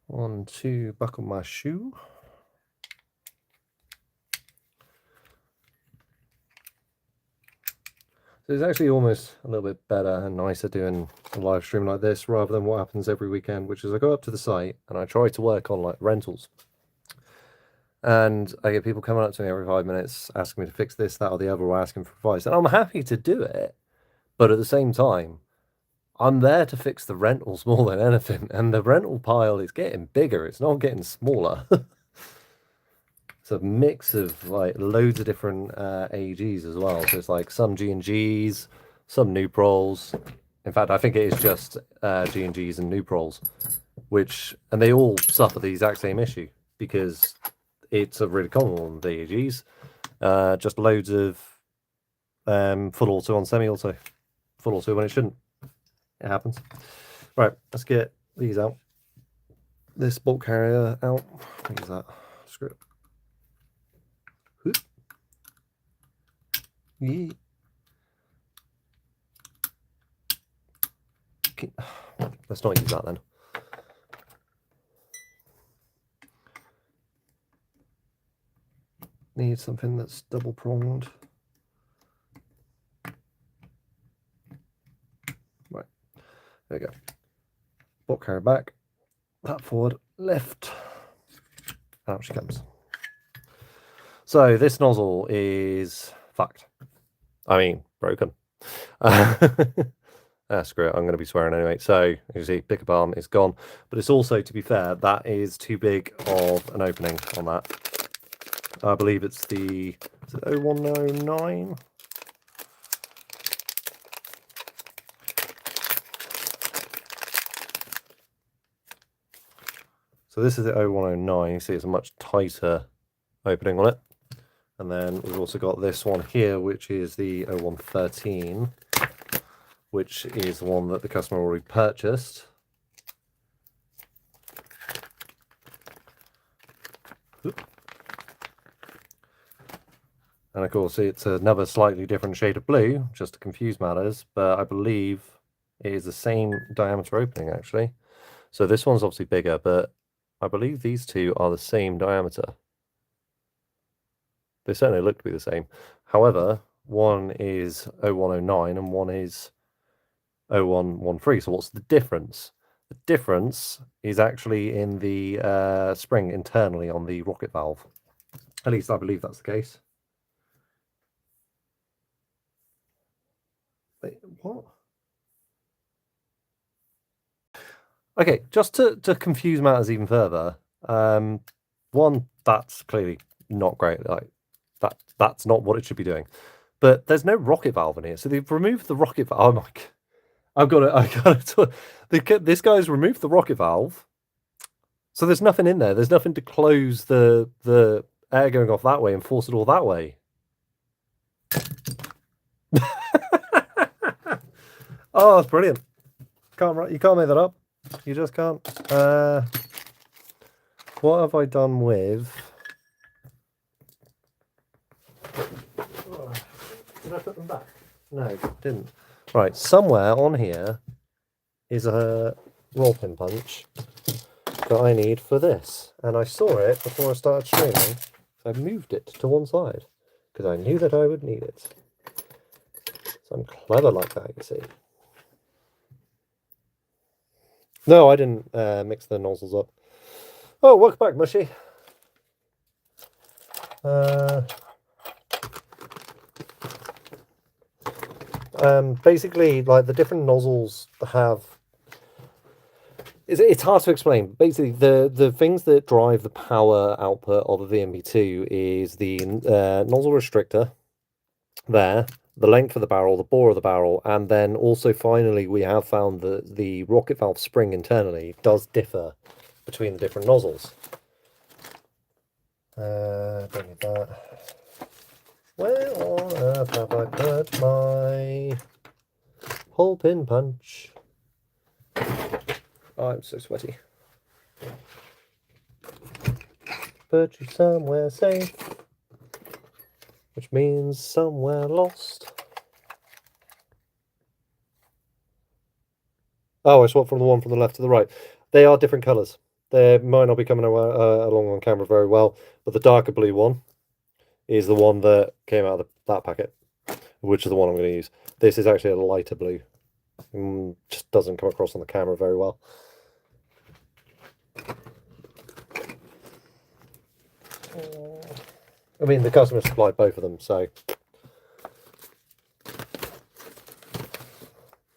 One, two, buckle my shoe. So it's actually almost a little bit better and nicer doing a live stream like this rather than what happens every weekend, which is I go up to the site and I try to work on like rentals. And I get people coming up to me every 5 minutes asking me to fix this, that, or the other, or asking for advice. And I'm happy to do it. But at the same time, I'm there to fix the rentals more than anything. And the rental pile is getting bigger. It's not getting smaller. It's a mix of like loads of different AGs as well. So it's like some G&Gs, some Nuprols. In fact, I think it is just G&Gs and Nuprols, and they all suffer the exact same issue because it's a really common one, the AGs. Just loads of full auto on semi-auto. Full auto when it shouldn't. It happens. Right, let's get these out. This bolt carrier out. What is that? Screw it. Yeah. Okay. Let's not use that then. Need something that's double pronged. Right, there we go. Bolt carrier back, that forward, lift. Out she comes. So this nozzle is fucked. I mean, broken. Screw it, I'm going to be swearing anyway. So, you see, pickup arm is gone. But it's also, to be fair, that is too big of an opening on that. I believe it's the, is it 0109? So this is the 0109. You see it's a much tighter opening on it. And then we've also got this one here, which is the 0113, which is the one that the customer already purchased. And of course, it's another slightly different shade of blue, just to confuse matters, but I believe it is the same diameter opening, actually. So this one's obviously bigger, but I believe these two are the same diameter. They certainly look to be the same. However, one is 0109 and one is 0113. So what's the difference? The difference is actually in the spring internally on the rocket valve. At least I believe that's the case. Wait, what? Okay, just to confuse matters even further, one, that's clearly not great. Like that's not what it should be doing. But there's no rocket valve in here, so they've removed the rocket valve. Oh my! I've got it. This guy's removed the rocket valve, so there's nothing in there. There's nothing to close the air going off that way and force it all that way. Oh, that's brilliant! You can't make that up. You just can't. What have I done with? Did I put them back? No, didn't. Right, somewhere on here is a roll pin punch that I need for this. And I saw it before I started streaming, so I moved it to one side because I knew that I would need it. So I'm clever like that, you see. No, I didn't mix the nozzles up. Oh, welcome back, Mushy. Basically, like the different nozzles have. It's hard to explain. Basically, the things that drive the power output of a VMP2 is the nozzle restrictor there, the length of the barrel, the bore of the barrel, and then also finally we have found that the rocket valve spring internally does differ between the different nozzles. Don't need that. Where on earth have I put my hole pin punch? Oh, I'm so sweaty. Put you somewhere safe, which means somewhere lost. Oh, I swapped from the one from the left to the right. They are different colours. They might not be coming along on camera very well, but the darker blue one is the one that came out of that packet, which is the one I'm going to use. This is actually a lighter blue. Just doesn't come across on the camera very well. I mean, the customer supplied both of them, so...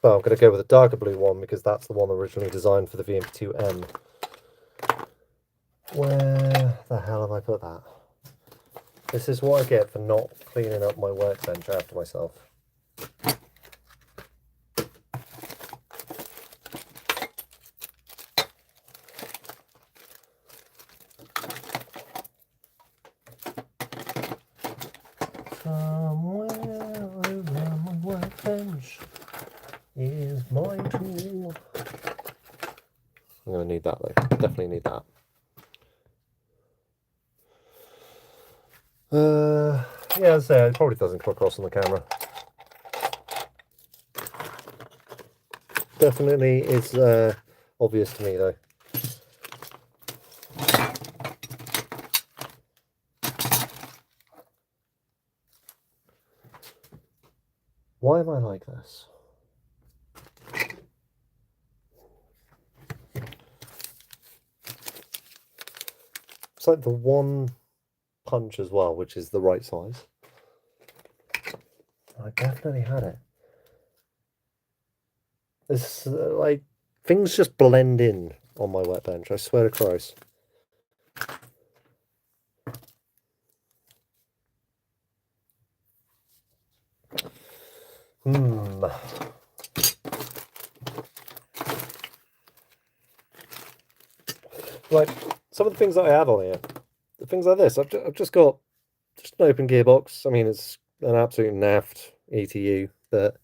But I'm going to go with the darker blue one because that's the one originally designed for the VMP2M. Where the hell have I put that? This is what I get for not cleaning up my workbench after myself. Somewhere over my workbench is my tool. I'm going to need that though. Definitely need that. Yeah, as I say, it probably doesn't come across on the camera. Definitely is obvious to me though. Why am I like this? It's like the one punch as well, which is the right size. I definitely had it. It's like things just blend in on my workbench, I swear to Christ. Like some of the things that I have on here, the things like this, I've just got just an open gearbox. I mean, it's an absolute naft ETU, but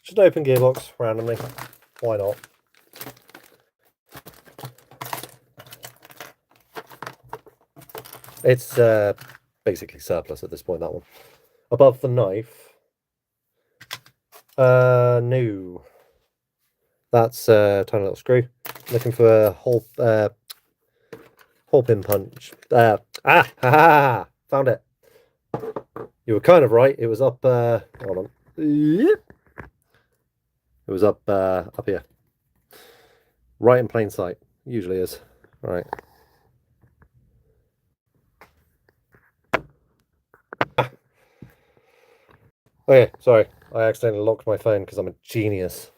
just an open gearbox randomly. Why not? It's basically surplus at this point, that one. Above the knife. No. That's a tiny little screw. Looking for a hole pin punch. Found it. You were kind of right. It was up, hold on. It was up here. Right in plain sight. Usually is. All right. Okay, sorry. I accidentally locked my phone because I'm a genius.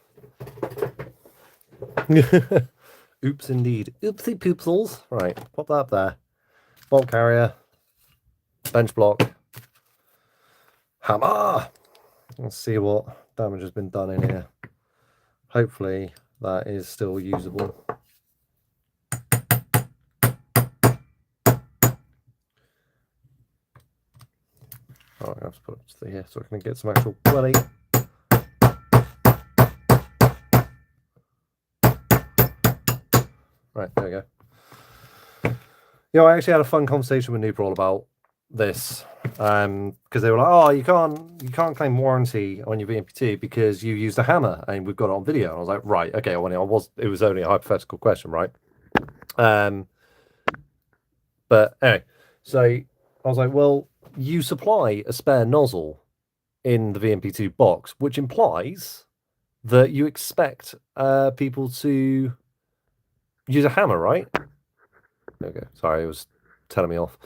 Oops, indeed. Oopsie poopsels. Right, pop that up there. Bolt carrier. Bench block. Hammer! Let's see what damage has been done in here. Hopefully that is still usable. Alright, I have to put it to here so I can get some actual quality. Right, there we go. You know, I actually had a fun conversation with Nubrawl about this, because they were like, "Oh, you can't claim warranty on your VMP2 because you used a hammer and we've got it on video." And I was like, "Right, okay." Well, it was only a hypothetical question, right? But anyway, so I was like, "Well, you supply a spare nozzle in the VMP2 box, which implies that you expect people to use a hammer, right?" There we go. Sorry, it was telling me off.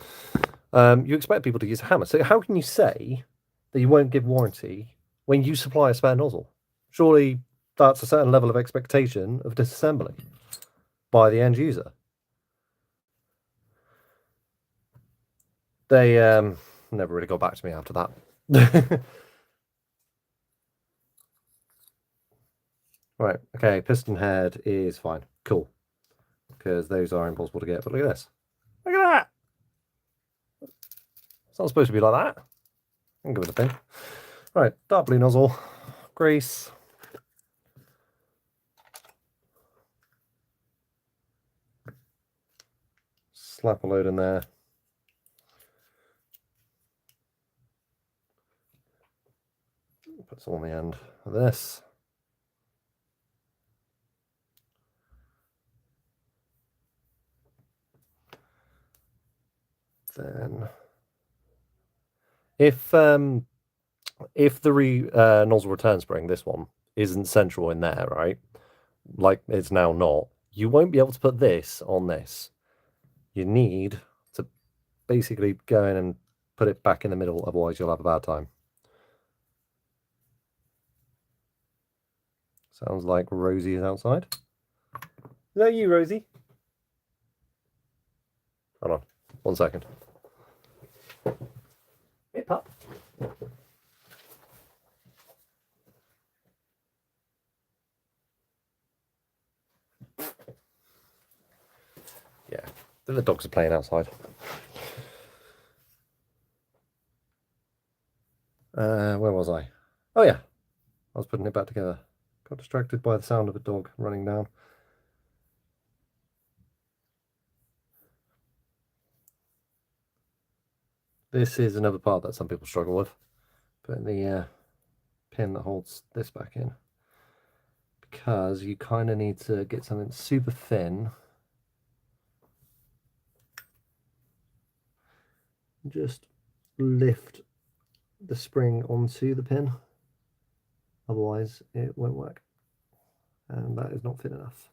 You expect people to use a hammer. So how can you say that you won't give warranty when you supply a spare nozzle? Surely that's a certain level of expectation of disassembly by the end user. They never really got back to me after that. Right, okay, piston head is fine. Cool. Because those are impossible to get, but look at this. Look at that! It's not supposed to be like that. I can give it a pin. Right, dark blue nozzle, grease. Slap a load in there. Put some on the end of this. Then, if the nozzle return spring, this one, isn't central in there, right? Like it's now not. You won't be able to put this on this. You need to basically go in and put it back in the middle, otherwise you'll have a bad time. Sounds like Rosie is outside. Is that you, Rosie? Hold on, 1 second. Hey, pup. Yeah, the dogs are playing outside. Where was I? Oh yeah, I was putting it back together. Got distracted by the sound of a dog running down. This is another part that some people struggle with. Putting the pin that holds this back in. Because you kind of need to get something super thin. Just lift the spring onto the pin. Otherwise it won't work. And that is not thin enough.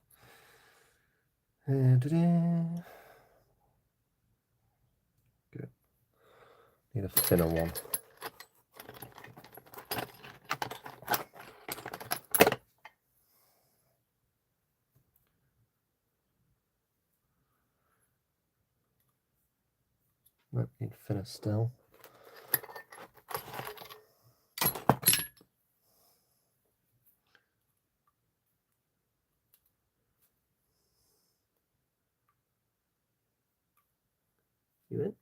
Good. Need a thinner one. Nope, need thinner still. You in?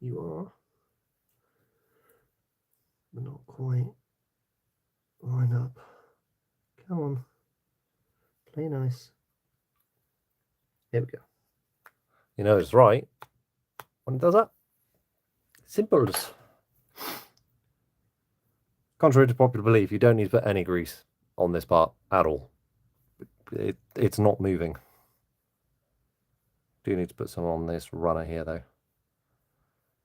You are. But not quite. Line up. Come on. Play nice. Here we go. You know it's right when it does that. Simples. Contrary to popular belief, you don't need to put any grease on this part at all. It's not moving. Do need to put some on this runner here though.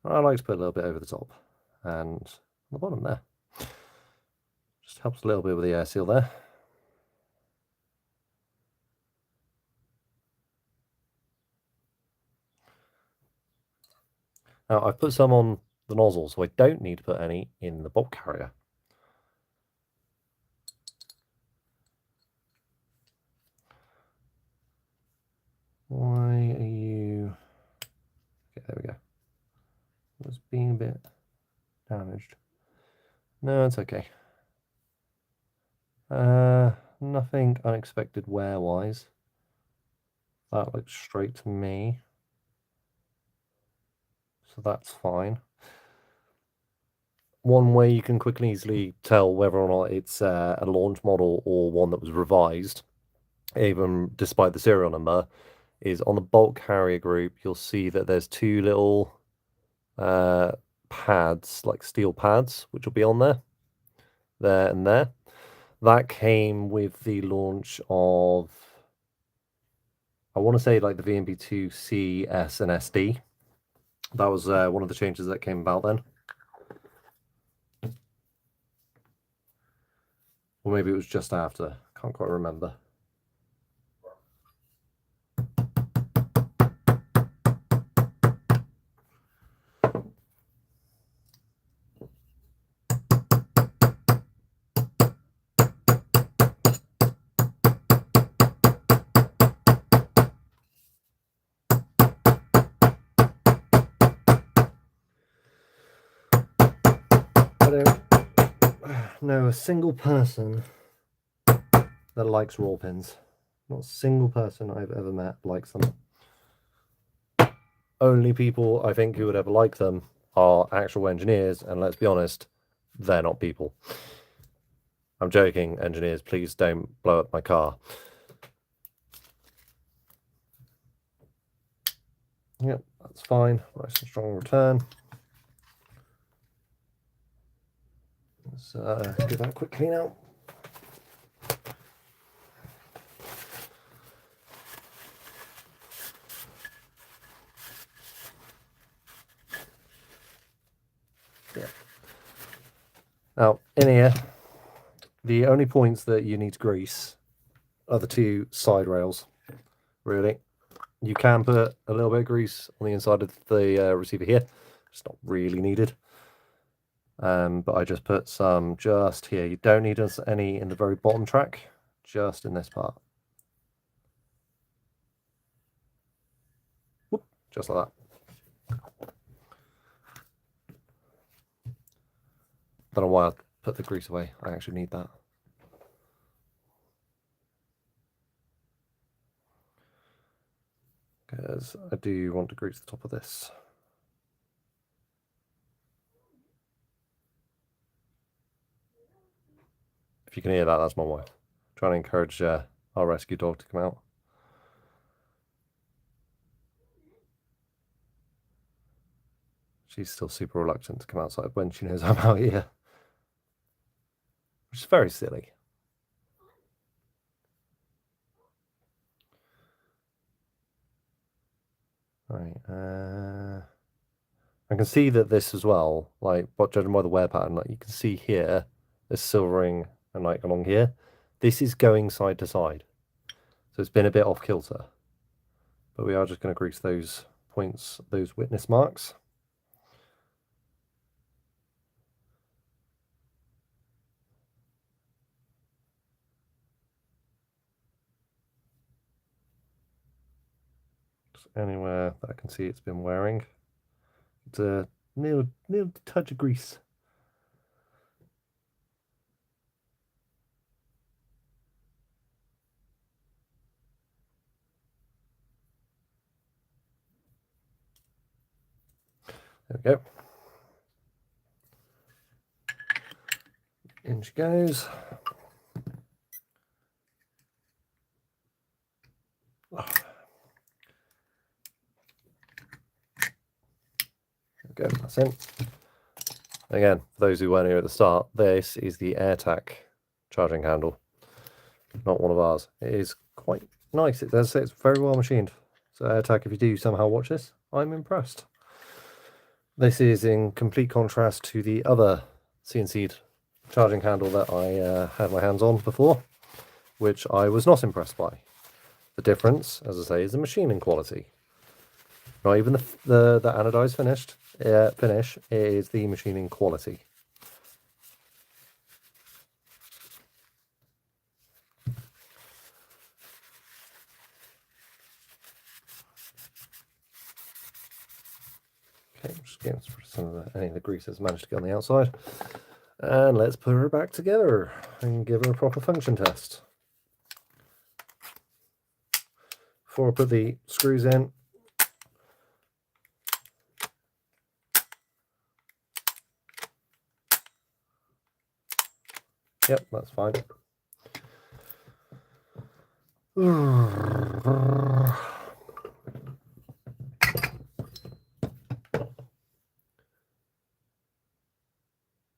I like to put a little bit over the top and on the bottom there. Just helps a little bit with the air seal there. Now I've put some on the nozzle, so I don't need to put any in the bolt carrier. Why are you... Okay, there we go. It's being a bit damaged. No, it's okay. Nothing unexpected wear-wise. That looks straight to me. So that's fine. One way you can quickly easily tell whether or not it's a launch model or one that was revised, even despite the serial number, is on the bolt carrier group, you'll see that there's two little pads, like steel pads, which will be on there and there. That came with the launch of, I want to say like the VMB2 C, S, and SD. That was one of the changes that came about then. Or maybe it was just after. Can't quite remember. a single person that likes roll pins. Not a single person I've ever met likes them. Only people I think who would ever like them are actual engineers, and let's be honest, they're not people. I'm joking, engineers, please don't blow up my car. Yep, that's fine. Nice and strong return. Let's give that a quick clean out. Yeah. Now, in here, the only points that you need to grease are the two side rails, really. You can put a little bit of grease on the inside of the receiver here. It's not really needed. But I just put some just here. You don't need any in the very bottom track, just in this part. Whoop, just like that. Don't know why I put the grease away. I actually need that. Because I do want to grease the top of this. If you can hear that, that's my wife. Trying to encourage our rescue dog to come out. She's still super reluctant to come outside when she knows I'm out here. Which is very silly. Right, I can see that this as well, like, but judging by the wear pattern, like you can see here, this silvering and like along here, this is going side to side. So it's been a bit off kilter. But we are just going to grease those points, those witness marks. Just anywhere that I can see it's been wearing. It's a nil touch of grease. There we go. In she goes. Oh. There we go, that's in. Again, for those who weren't here at the start, this is the AirTac charging handle, not one of ours. It is quite nice. It does say it's very well machined. So AirTac, if you do somehow watch this, I'm impressed. This is in complete contrast to the other CNC'd charging handle that I had my hands on before, which I was not impressed by. The difference, as I say, is the machining quality. Not even the anodized finish, it is the machining quality. Okay, just getting some of any of the grease that's managed to get on the outside. And let's put her back together and give her a proper function test. Before I put the screws in, yep, that's fine.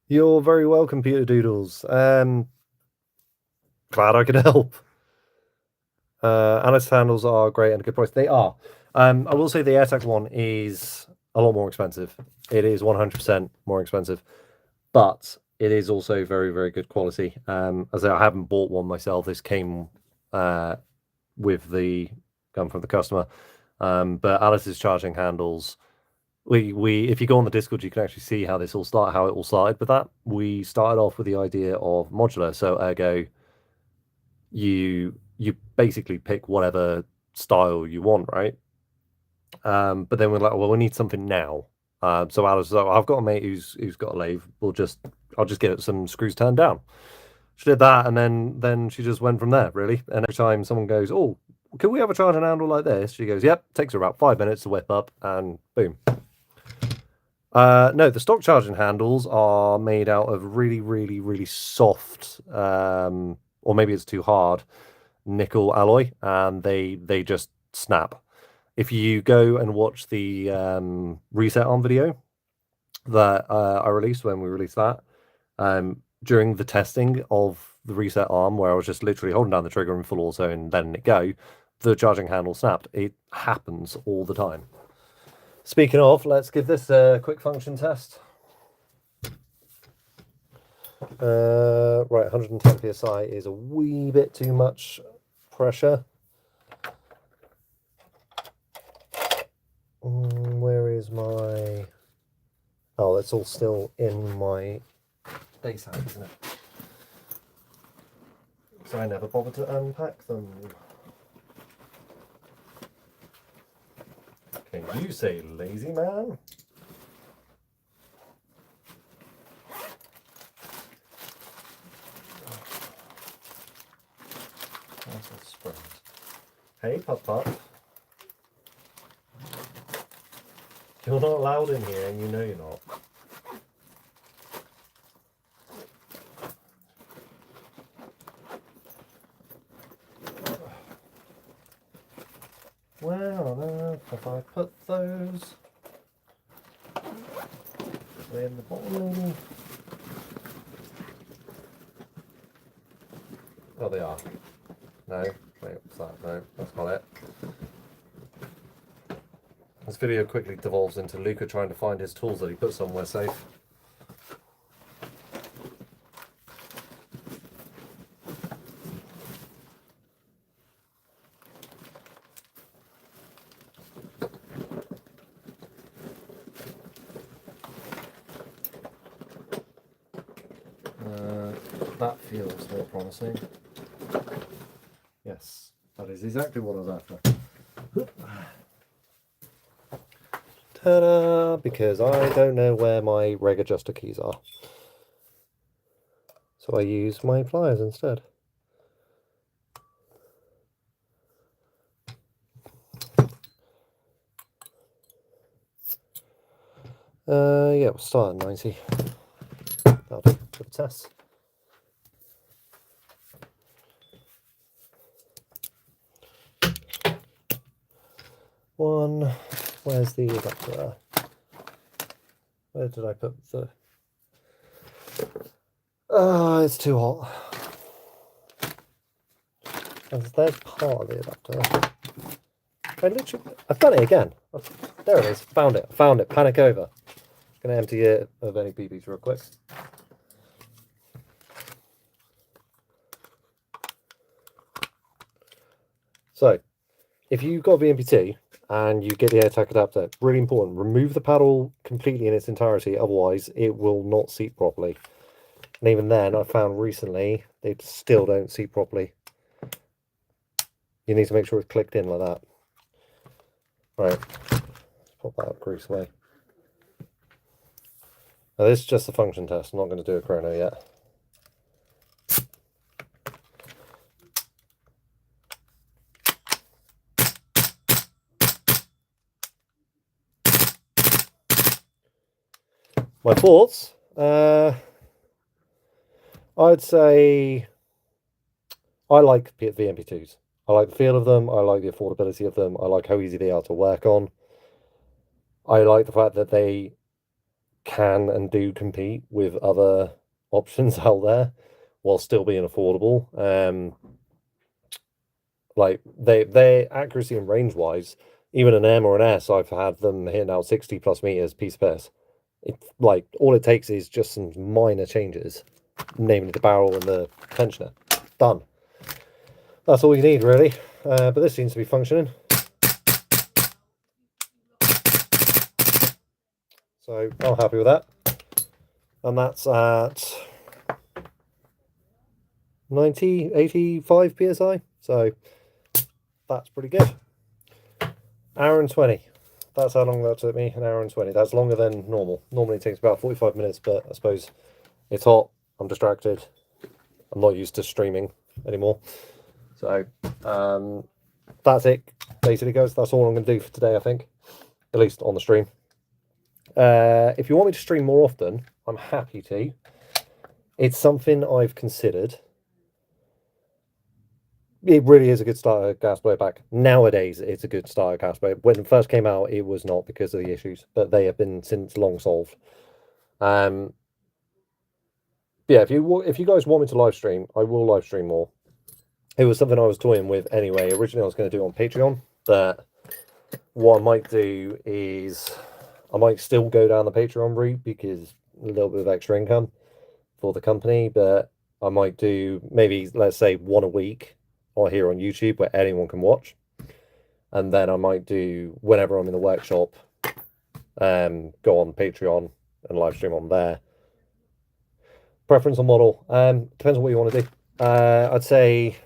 You're very welcome, Peter Doodles. Glad I could help. Alice handles are great and a good price. They are. I will say the AirTac one is a lot more expensive. It is 100% more expensive, but it is also very, very good quality. As I haven't bought one myself. This came with the gun from the customer. But Alice's charging handles, if you go on the Discord, you can actually see how this all started, how it all started with that. We started off with the idea of modular, so ergo, you basically pick whatever style you want, right? But then we're like, well, we need something now. So Alice, so I've got a mate who's got a lathe. We'll just I'll just get some screws turned down. She did that, and then she just went from there, really. And every time someone goes, oh, can we have a charging handle like this? She goes, yep, takes her about 5 minutes to whip up, and boom. No, the stock charging handles are made out of really, really, really soft, or maybe it's too hard, nickel alloy, and they just snap. If you go and watch the reset arm video that I released when we released that, during the testing of the reset arm, where I was just literally holding down the trigger in full auto and letting it go, the charging handle snapped. It happens all the time. Speaking of, let's give this a quick function test. Right, 110 psi is a wee bit too much pressure. Where is my... Oh, that's all still in my base hat, isn't it? So I never bothered to unpack them. Can you say lazy man? That's a sprint. Hey, pup. You're not allowed in here, and you know you're not. Where on earth have I put those? They're in the bottom. Oh, they are. No, wait, what's that? No, that's not it. This video quickly devolves into Luca trying to find his tools that he put somewhere safe. That feels more promising. Yes, that is exactly what I was after. Ta-da! Because I don't know where my reg adjuster keys are. So I use my pliers instead. Yeah, we'll start at 90. That'll do for the test. One, where's the adapter? Where did I put the... it's too hot. There's part of the adapter. I've done it again. There it is. Found it. Panic over. Gonna empty it of any BBs real quick. So, if you've got a VMPT and you get the AirTag adapter, really important, remove the paddle completely in its entirety, otherwise it will not seat properly. And even then, I found recently, they still don't seat properly. You need to make sure it's clicked in like that. Right, let's pop that grease away. Now this is just a function test, I'm not going to do a chrono yet. My thoughts, I'd say I like VMP2s. I like the feel of them, I like the affordability of them, I like how easy they are to work on. I like the fact that they can and do compete with other options out there while still being affordable. Like their accuracy and range wise, even an M or an S, I've had them hitting out 60 plus meters piece of piss. It's like all it takes is just some minor changes, namely the barrel and the tensioner. Done. That's all you need really. But this seems to be functioning. So I'm happy with that. And that's at 90, 85 psi. So that's pretty good. Hour and 20. That's how long that took me, an hour and 20. That's longer than normal. Normally it takes about 45 minutes, but I suppose It's hot. I'm distracted. I'm not used to streaming anymore. So that's it, basically, guys. That's all I'm going to do for today, I think. At least on the stream. If you want me to stream more often, I'm happy to. It's something I've considered. It really is a good starter gas blowback. Nowadays, it's a good starter gas blowback. When it first came out, it was not because of the issues, but they have been since long solved. Yeah, if you guys want me to live stream, I will live stream more. It was something I was toying with anyway. Originally, I was going to do it on Patreon, but what I might do is I might still go down the Patreon route because a little bit of extra income for the company, but I might do maybe, let's say, one a week or here on YouTube where anyone can watch. And then I might do, whenever I'm in the workshop, go on Patreon and live stream on there. Preference on model. Depends on what you want to do. I'd say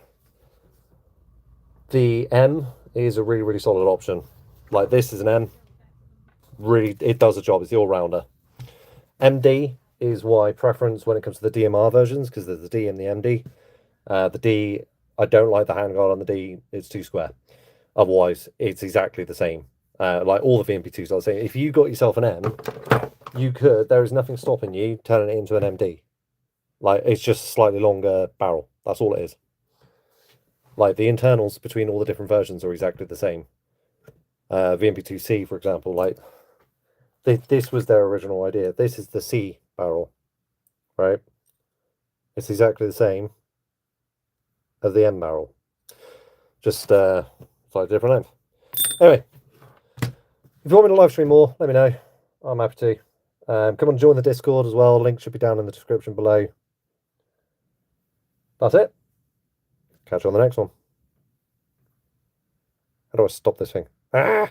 the M is a really, really solid option. Like, this is an M. Really, it does the job. It's the all-rounder. MD is my preference when it comes to the DMR versions, because there's the D and the MD. The D, I don't like the handguard on the D. It's too square. Otherwise, it's exactly the same. Like all the VMP2s, I was saying, if you got yourself an M, you could, there is nothing stopping you turning it into an MD. Like, it's just a slightly longer barrel. That's all it is. Like, the internals between all the different versions are exactly the same. VMP2C, for example, like, this was their original idea. This is the C barrel, right? It's exactly the same as the M barrel. Just slightly different length. Anyway, if you want me to live stream more, let me know. I'm happy to. Come on, join the Discord as well. Link should be down in the description below. That's it. Catch you on the next one. How do I stop this thing? Ah!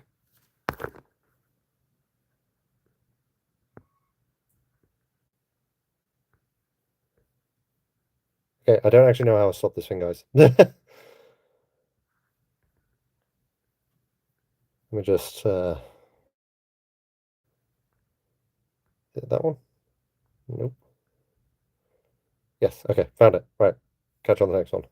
Okay, I don't actually know how to stop this thing, guys. Let me just hit that one. Nope. Yes, okay, found it. Right. Catch you on the next one.